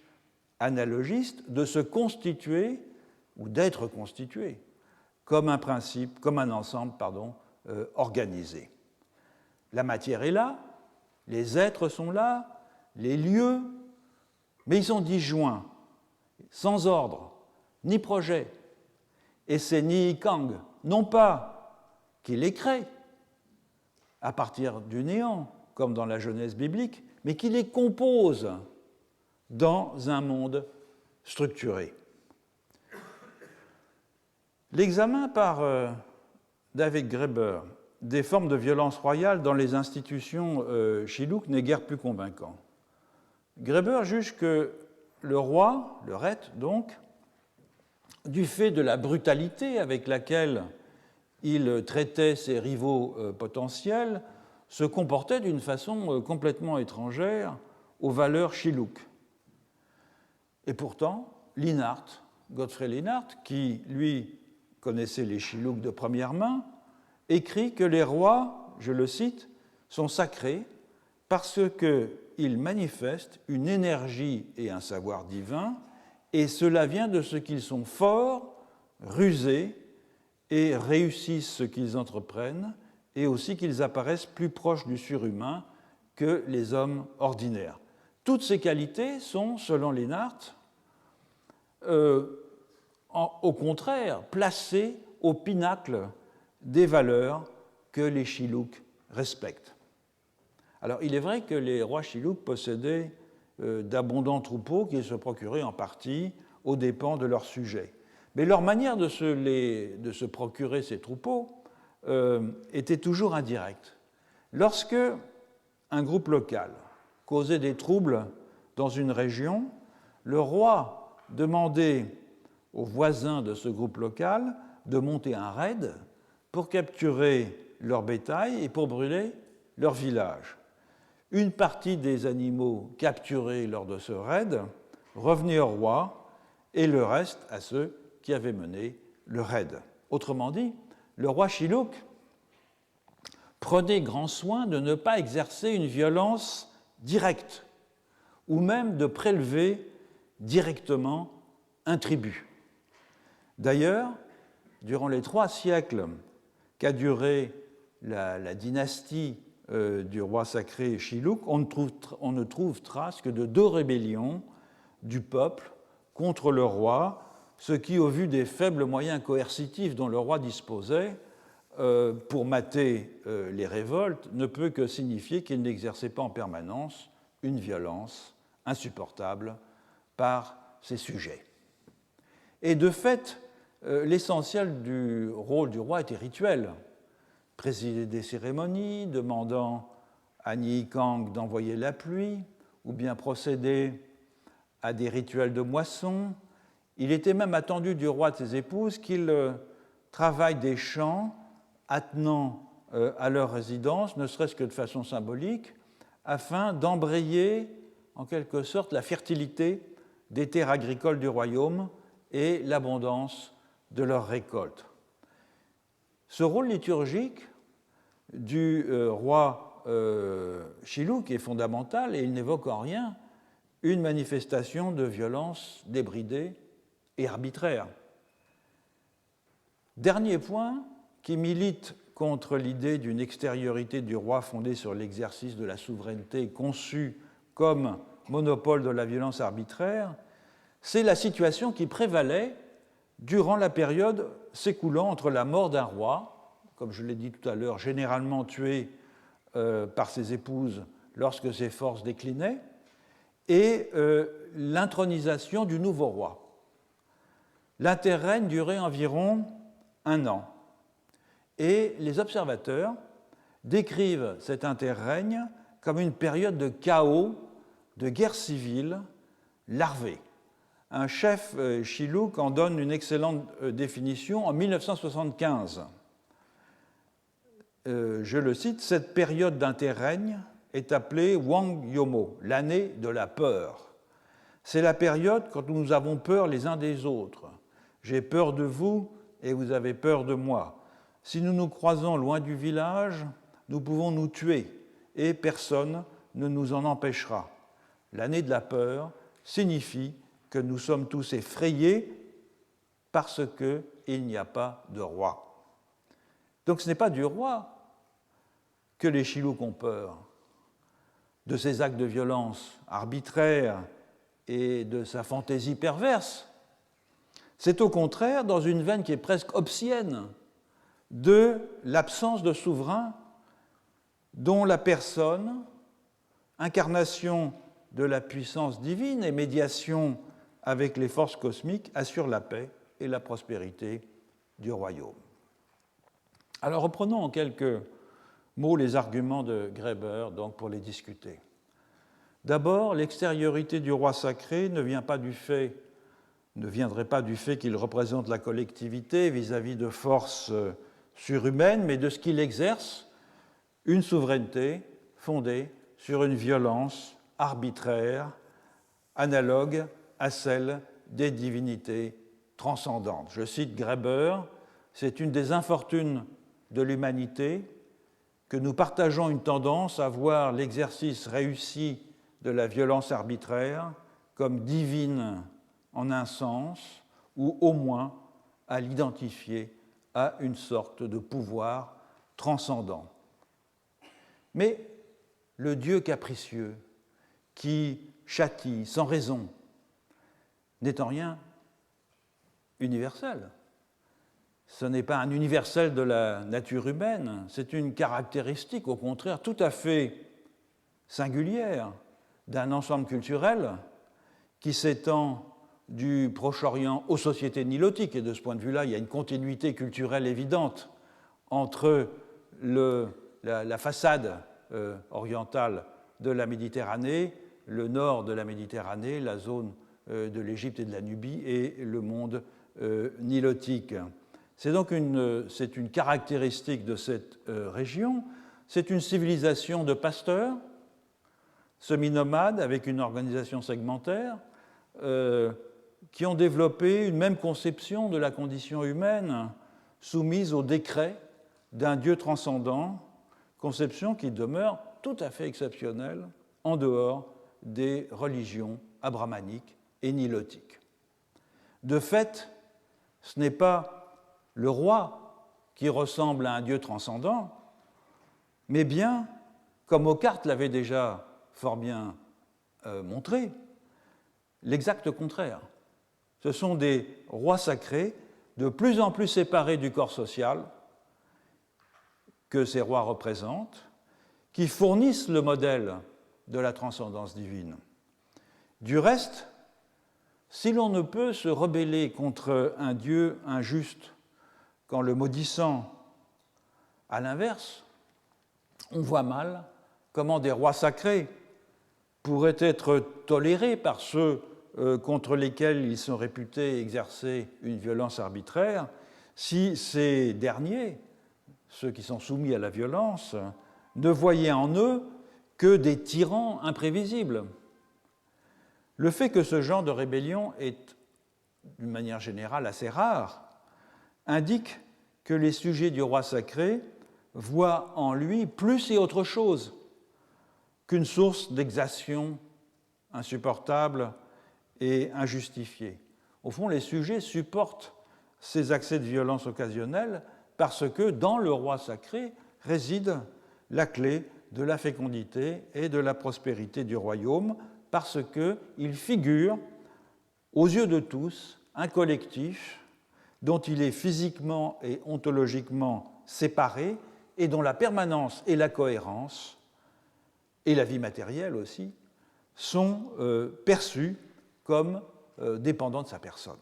[SPEAKER 1] analogiste de se constituer ou d'être constitué comme un principe, comme un ensemble, organisé. La matière est là, les êtres sont là, les lieux, mais ils sont disjoints, sans ordre, ni projet. Et c'est Ni Kang, non pas qui les crée à partir du néant, comme dans la Genèse biblique, mais qui les compose dans un monde structuré. L'examen par David Graeber des formes de violence royale dans les institutions Chiluk n'est guère plus convaincant. Graeber juge que le roi, le Ret donc, du fait de la brutalité avec laquelle il traitait ses rivaux potentiels, se comportait d'une façon complètement étrangère aux valeurs Chiluk. Et pourtant, Lennart, Godfrey Lennart, qui, lui, connaissait les Chiluk de première main, écrit que les rois, je le cite, sont sacrés parce qu'ils manifestent une énergie et un savoir divin, et cela vient de ce qu'ils sont forts, rusés, et réussissent ce qu'ils entreprennent, et aussi qu'ils apparaissent plus proches du surhumain que les hommes ordinaires. Toutes ces qualités sont, selon Lennart, au contraire, placées au pinacle des valeurs que les Chiluk respectent. Alors, il est vrai que les rois Chiluk possédaient d'abondants troupeaux qu'ils se procuraient en partie aux dépens de leurs sujets. Mais leur manière de se procurer ces troupeaux était toujours indirecte. Lorsque un groupe local causait des troubles dans une région, le roi demandait aux voisins de ce groupe local de monter un raid pour capturer leur bétail et pour brûler leur village. Une partie des animaux capturés lors de ce raid revenait au roi et le reste à ceux qui avaient mené le raid. Autrement dit, le roi Shilluk prenait grand soin de ne pas exercer une violence directe ou même de prélever directement un tribut. D'ailleurs, durant les 3 siècles qu'a duré la dynastie du roi sacré Shilluk, on ne trouve trace que de 2 rébellions du peuple contre le roi, ce qui, au vu des faibles moyens coercitifs dont le roi disposait pour mater les révoltes, ne peut que signifier qu'il n'exerçait pas en permanence une violence insupportable par ses sujets. Et de fait, l'essentiel du rôle du roi était rituel. Présider des cérémonies, demandant à Nyikang d'envoyer la pluie, ou bien procéder à des rituels de moisson. Il était même attendu du roi et de ses épouses qu'il travaille des champs attenant à leur résidence, ne serait-ce que de façon symbolique, afin d'embrayer en quelque sorte la fertilité des terres agricoles du royaume et l'abondance de leurs récoltes. Ce rôle liturgique du roi Shilluk est fondamental et il n'évoque en rien une manifestation de violence débridée et arbitraire. Dernier point qui milite contre l'idée d'une extériorité du roi fondée sur l'exercice de la souveraineté conçue comme monopole de la violence arbitraire, c'est la situation qui prévalait durant la période s'écoulant entre la mort d'un roi, comme je l'ai dit tout à l'heure, généralement tué par ses épouses lorsque ses forces déclinaient, et l'intronisation du nouveau roi. L'interrègne durait environ 1 an. Et les observateurs décrivent cet interrègne comme une période de chaos, de guerre civile larvée. Un chef Shilluk en donne une excellente définition en 1975. Je le cite, « Cette période d'interrègne est appelée Wang Yomo, l'année de la peur. C'est la période quand nous avons peur les uns des autres. J'ai peur de vous et vous avez peur de moi. Si nous nous croisons loin du village, nous pouvons nous tuer et personne ne nous en empêchera. L'année de la peur signifie que nous sommes tous effrayés parce qu'il n'y a pas de roi. » Donc ce n'est pas du roi que les Shilluks ont peur, de ses actes de violence arbitraires et de sa fantaisie perverse. C'est au contraire dans une veine qui est presque obscène de l'absence de souverain dont la personne, incarnation de la puissance divine et médiation avec les forces cosmiques, assure la paix et la prospérité du royaume. Alors reprenons en quelques mots les arguments de Graeber donc, pour les discuter. D'abord, l'extériorité du roi sacré ne viendrait pas du fait qu'il représente la collectivité vis-à-vis de forces surhumaines, mais de ce qu'il exerce une souveraineté fondée sur une violence arbitraire, analogue à celle des divinités transcendantes. Je cite Graeber, « C'est une des infortunes de l'humanité que nous partageons une tendance à voir l'exercice réussi de la violence arbitraire comme divine en un sens, ou au moins à l'identifier à une sorte de pouvoir transcendant. Mais le Dieu capricieux qui châtie sans raison n'est en rien universel. Ce n'est pas un universel de la nature humaine, c'est une caractéristique, au contraire, tout à fait singulière d'un ensemble culturel qui s'étend du Proche-Orient aux sociétés nilotiques. Et de ce point de vue-là, il y a une continuité culturelle évidente entre la façade orientale de la Méditerranée, le nord de la Méditerranée, la zone de l'Égypte et de la Nubie, et le monde nilotique. C'est donc une caractéristique de cette région. C'est une civilisation de pasteurs, semi-nomades, avec une organisation segmentaire, qui ont développé une même conception de la condition humaine soumise au décret d'un Dieu transcendant, conception qui demeure tout à fait exceptionnelle en dehors des religions abrahamiques et nilotiques. De fait, ce n'est pas le roi qui ressemble à un Dieu transcendant, mais bien, comme Ockart l'avait déjà fort bien montré, l'exact contraire. Ce sont des rois sacrés de plus en plus séparés du corps social que ces rois représentent, qui fournissent le modèle de la transcendance divine. Du reste, si l'on ne peut se rebeller contre un Dieu injuste qu'en le maudissant à l'inverse, on voit mal comment des rois sacrés pourraient être tolérés par ceux contre lesquels ils sont réputés exercer une violence arbitraire, si ces derniers, ceux qui sont soumis à la violence, ne voyaient en eux que des tyrans imprévisibles. Le fait que ce genre de rébellion est, d'une manière générale, assez rare, indique que les sujets du roi sacré voient en lui plus et autre chose qu'une source d'exaction insupportable et injustifiée. Au fond, les sujets supportent ces accès de violence occasionnelle parce que dans le roi sacré réside la clé de la fécondité et de la prospérité du royaume, parce qu'il figure, aux yeux de tous, un collectif dont il est physiquement et ontologiquement séparé et dont la permanence et la cohérence, et la vie matérielle aussi, sont perçues comme dépendant de sa personne.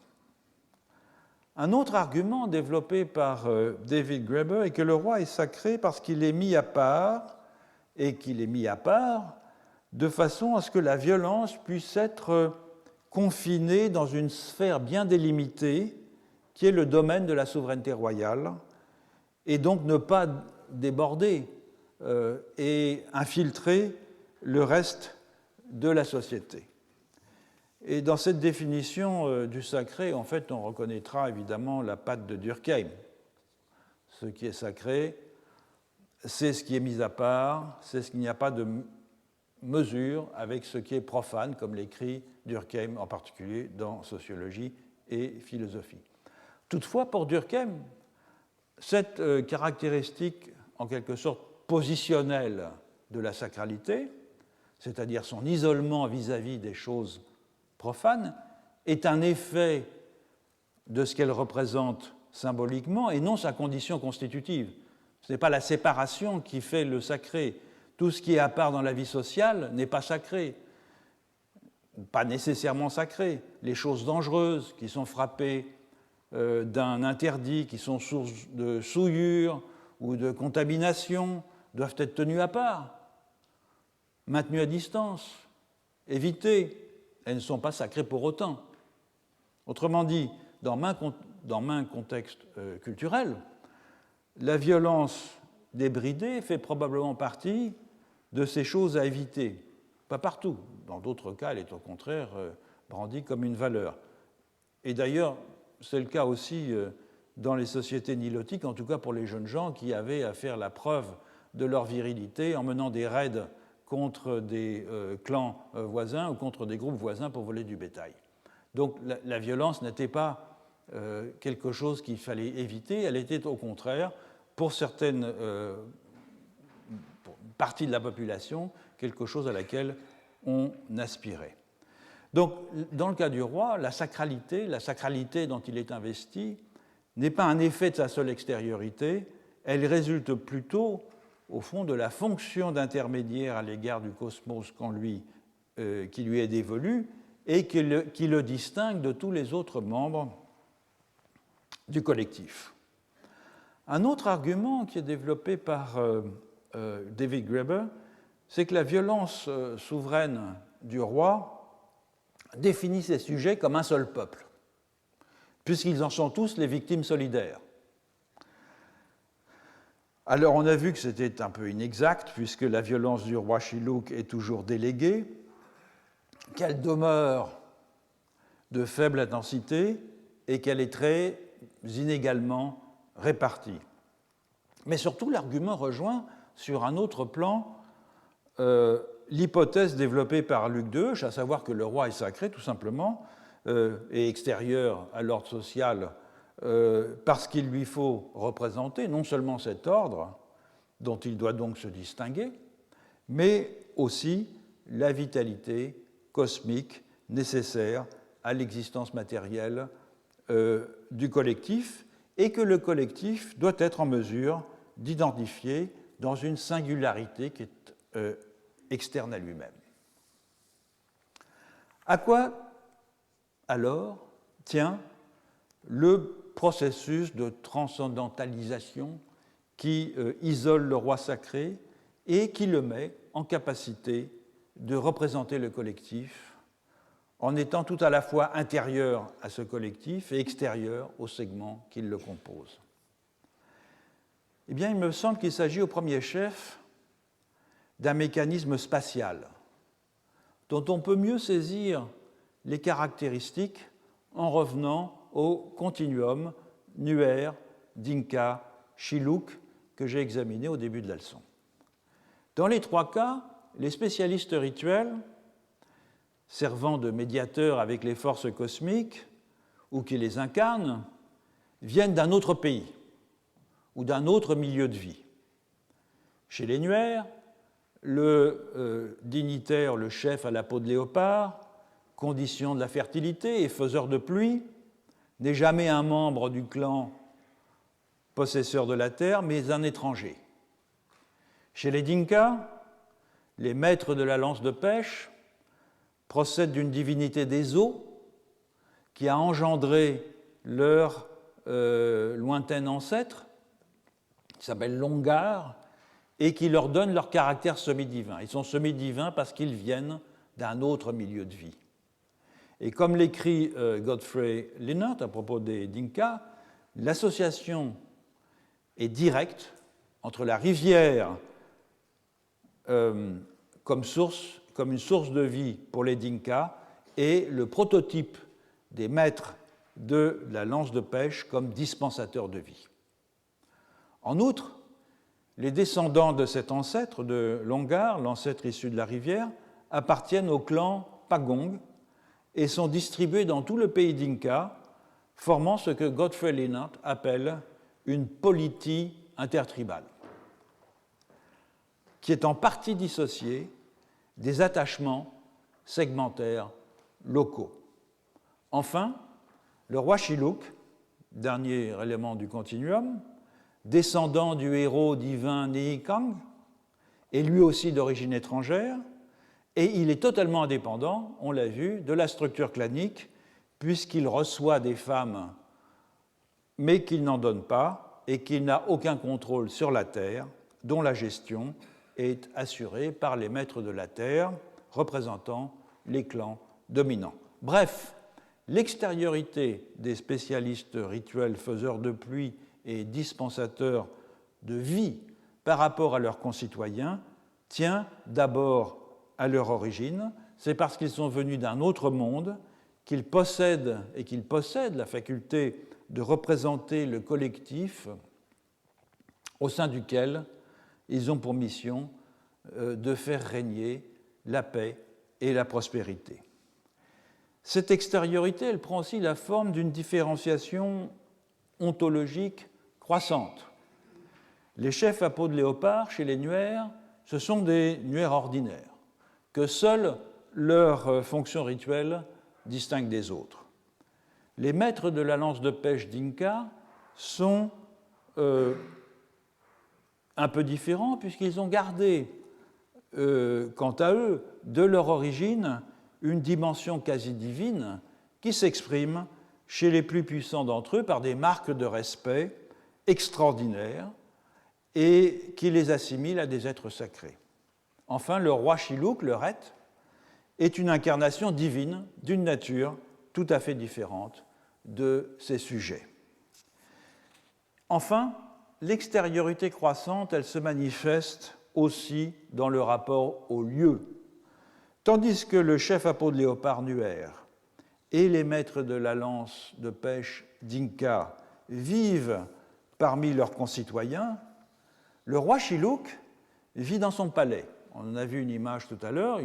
[SPEAKER 1] Un autre argument développé par David Graeber est que le roi est sacré parce qu'il est mis à part, et qu'il est mis à part de façon à ce que la violence puisse être confinée dans une sphère bien délimitée, qui est le domaine de la souveraineté royale, et donc ne pas déborder et infiltrer le reste de la société. Et dans cette définition du sacré, en fait, on reconnaîtra évidemment la patte de Durkheim. Ce qui est sacré, c'est ce qui est mis à part, c'est ce qu'il n'y a pas de mesure avec ce qui est profane, comme l'écrit Durkheim en particulier dans Sociologie et Philosophie. Toutefois, pour Durkheim, cette caractéristique en quelque sorte positionnelle de la sacralité, c'est-à-dire son isolement vis-à-vis des choses profanes, est un effet de ce qu'elle représente symboliquement et non sa condition constitutive. Ce n'est pas la séparation qui fait le sacré. Tout ce qui est à part dans la vie sociale n'est pas sacré, pas nécessairement sacré. Les choses dangereuses qui sont frappées d'un interdit, qui sont source de souillure ou de contamination, doivent être tenues à part, maintenues à distance, évitées. Elles ne sont pas sacrées pour autant. Autrement dit, dans maints contextes culturels, la violence débridée fait probablement partie de ces choses à éviter. Pas partout. Dans d'autres cas, elle est au contraire brandie comme une valeur. Et d'ailleurs, c'est le cas aussi dans les sociétés nilotiques, en tout cas pour les jeunes gens qui avaient à faire la preuve de leur virilité en menant des raids contre des clans voisins ou contre des groupes voisins pour voler du bétail. Donc la violence n'était pas quelque chose qu'il fallait éviter, elle était au contraire, pour certaines parties de la population, quelque chose à laquelle on aspirait. Donc, dans le cas du roi, la sacralité dont il est investi, n'est pas un effet de sa seule extériorité, elle résulte plutôt, au fond, de la fonction d'intermédiaire à l'égard du cosmos qui lui est dévolue et qui le distingue de tous les autres membres du collectif. Un autre argument qui est développé par David Graeber, c'est que la violence souveraine du roi définit ses sujets comme un seul peuple, puisqu'ils en sont tous les victimes solidaires. Alors on a vu que c'était un peu inexact, puisque la violence du roi Shilluk est toujours déléguée, qu'elle demeure de faible intensité et qu'elle est très inégalement répartie. Mais surtout, l'argument rejoint sur un autre plan l'hypothèse développée par Luc de Heusch, à savoir que le roi est sacré, tout simplement, et extérieur à l'ordre social, parce qu'il lui faut représenter non seulement cet ordre, dont il doit donc se distinguer, mais aussi la vitalité cosmique nécessaire à l'existence matérielle du collectif, et que le collectif doit être en mesure d'identifier dans une singularité qui est externe à lui-même. À quoi alors tient le processus de transcendantalisation qui isole le roi sacré et qui le met en capacité de représenter le collectif en étant tout à la fois intérieur à ce collectif et extérieur aux segments qui le composent? Eh bien, il me semble qu'il s'agit au premier chef d'un mécanisme spatial dont on peut mieux saisir les caractéristiques en revenant au continuum Nuer, Dinka, Chiluk que j'ai examiné au début de la leçon. Dans les trois cas, les spécialistes rituels, servant de médiateurs avec les forces cosmiques ou qui les incarnent, viennent d'un autre pays ou d'un autre milieu de vie. Chez les Nuer, le dignitaire, le chef à la peau de léopard, condition de la fertilité et faiseur de pluie, n'est jamais un membre du clan possesseur de la terre, mais un étranger. Chez les Dinka, les maîtres de la lance de pêche procèdent d'une divinité des eaux qui a engendré leur lointain ancêtre, qui s'appelle Longar, et qui leur donne leur caractère semi-divin. Ils sont semi-divins parce qu'ils viennent d'un autre milieu de vie. Et comme l'écrit Godfrey Linnert à propos des Dinka, l'association est directe entre la rivière comme une source de vie pour les Dinka et le prototype des maîtres de la lance de pêche comme dispensateur de vie. En outre, les descendants de cet ancêtre de Longar, l'ancêtre issu de la rivière, appartiennent au clan Pagong et sont distribués dans tout le pays d'Inca, formant ce que Godfrey Linnert appelle une politie intertribale, qui est en partie dissociée des attachements segmentaires locaux. Enfin, le roi Chiluk, dernier élément du continuum, descendant du héros divin Nihikang, est lui aussi d'origine étrangère, et il est totalement indépendant, on l'a vu, de la structure clanique, puisqu'il reçoit des femmes, mais qu'il n'en donne pas, et qu'il n'a aucun contrôle sur la terre, dont la gestion est assurée par les maîtres de la terre, représentant les clans dominants. Bref, l'extériorité des spécialistes rituels faiseurs de pluie et dispensateurs de vie par rapport à leurs concitoyens tient d'abord à leur origine. C'est parce qu'ils sont venus d'un autre monde qu'ils possèdent la faculté de représenter le collectif au sein duquel ils ont pour mission de faire régner la paix et la prospérité. Cette extériorité, elle prend aussi la forme d'une différenciation ontologique croissante. Les chefs à peau de léopard chez les Nuer, ce sont des Nuer ordinaires, que seule leur fonction rituelle distingue des autres. Les maîtres de la lance de pêche d'Inca sont un peu différents puisqu'ils ont gardé, quant à eux, de leur origine, une dimension quasi divine qui s'exprime chez les plus puissants d'entre eux par des marques de respect extraordinaires et qui les assimilent à des êtres sacrés. Enfin, le roi Chiluk, le Ret, est une incarnation divine d'une nature tout à fait différente de ses sujets. Enfin, l'extériorité croissante, elle se manifeste aussi dans le rapport au lieu. Tandis que le chef à peau de léopard Nuer et les maîtres de la lance de pêche d'Inca vivent parmi leurs concitoyens, le roi Chiluk vit dans son palais. On en a vu une image tout à l'heure,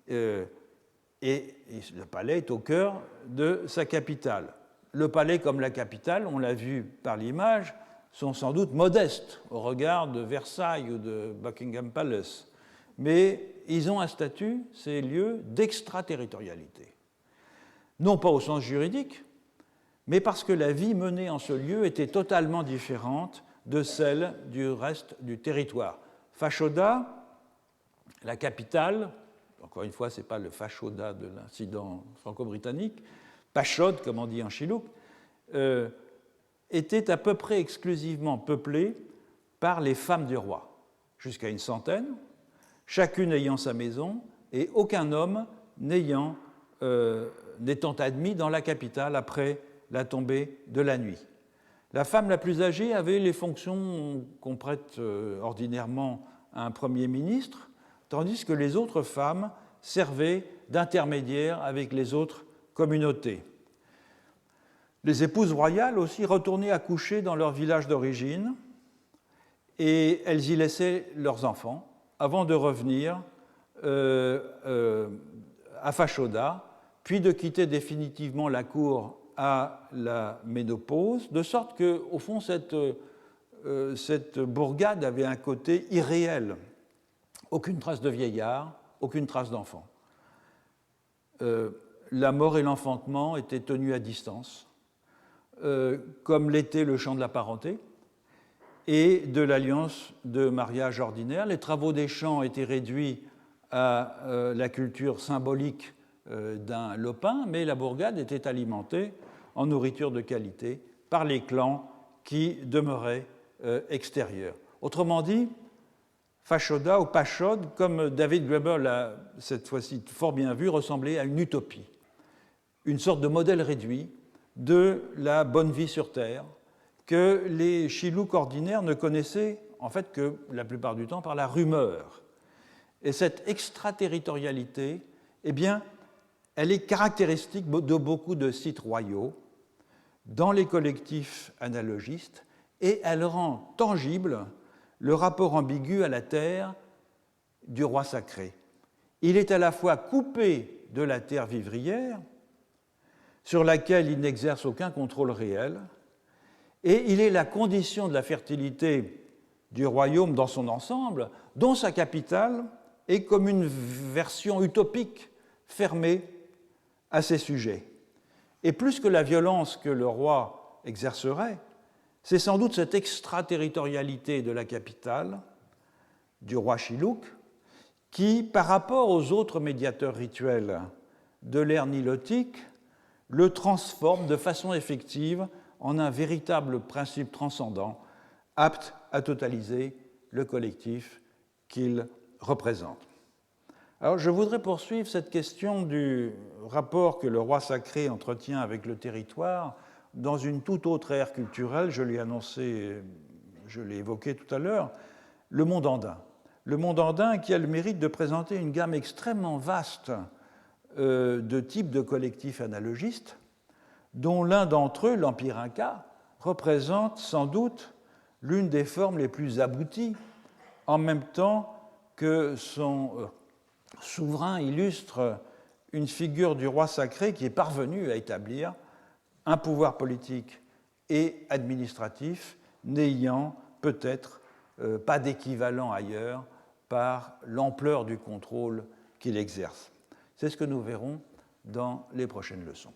[SPEAKER 1] et le palais est au cœur de sa capitale. Le palais comme la capitale, on l'a vu par l'image, sont sans doute modestes au regard de Versailles ou de Buckingham Palace, mais ils ont un statut, ces lieux, d'extraterritorialité. Non pas au sens juridique, mais parce que la vie menée en ce lieu était totalement différente de celle du reste du territoire. Fashoda, la capitale, encore une fois, ce n'est pas le Fashoda de l'incident franco-britannique, Pashod, comme on dit en Chiluk, était à peu près exclusivement peuplée par les femmes du roi, jusqu'à une centaine, chacune ayant sa maison et aucun homme n'étant admis dans la capitale après la tombée de la nuit. La femme la plus âgée avait les fonctions qu'on prête ordinairement à un premier ministre, tandis que les autres femmes servaient d'intermédiaires avec les autres communautés. Les épouses royales aussi retournaient accoucher dans leur village d'origine et elles y laissaient leurs enfants avant de revenir à Fashoda, puis de quitter définitivement la cour à la ménopause, de sorte qu'au fond, cette bourgade avait un côté irréel. Aucune trace de vieillard, aucune trace d'enfant. La mort et l'enfantement étaient tenus à distance, comme l'était le champ de la parenté et de l'alliance de mariage ordinaire. Les travaux des champs étaient réduits à la culture symbolique d'un lopin, mais la bourgade était alimentée en nourriture de qualité par les clans qui demeuraient extérieurs. Autrement dit, Fashoda ou Pashod, comme David Graeber l'a cette fois-ci fort bien vu, ressemblait à une utopie, une sorte de modèle réduit de la bonne vie sur Terre que les Chiluk ordinaires ne connaissaient en fait que la plupart du temps par la rumeur. Et cette extraterritorialité, eh bien, elle est caractéristique de beaucoup de sites royaux dans les collectifs analogistes et elle rend tangible le rapport ambigu à la terre du roi sacré. Il est à la fois coupé de la terre vivrière, sur laquelle il n'exerce aucun contrôle réel, et il est la condition de la fertilité du royaume dans son ensemble, dont sa capitale est comme une version utopique fermée à ses sujets. Et plus que la violence que le roi exercerait, c'est sans doute cette extraterritorialité de la capitale, du roi Chiluk, qui, par rapport aux autres médiateurs rituels de l'ère nilotique, le transforme de façon effective en un véritable principe transcendant, apte à totaliser le collectif qu'il représente. Alors, je voudrais poursuivre cette question du rapport que le roi sacré entretient avec le territoire dans une toute autre ère culturelle. Je l'ai annoncé, je l'ai évoqué tout à l'heure, le monde andin. Le monde andin qui a le mérite de présenter une gamme extrêmement vaste de types de collectifs analogistes, dont l'un d'entre eux, l'Empire Inca, représente sans doute l'une des formes les plus abouties, en même temps que son souverain illustre une figure du roi sacré qui est parvenu à établir un pouvoir politique et administratif n'ayant peut-être pas d'équivalent ailleurs par l'ampleur du contrôle qu'il exerce. C'est ce que nous verrons dans les prochaines leçons.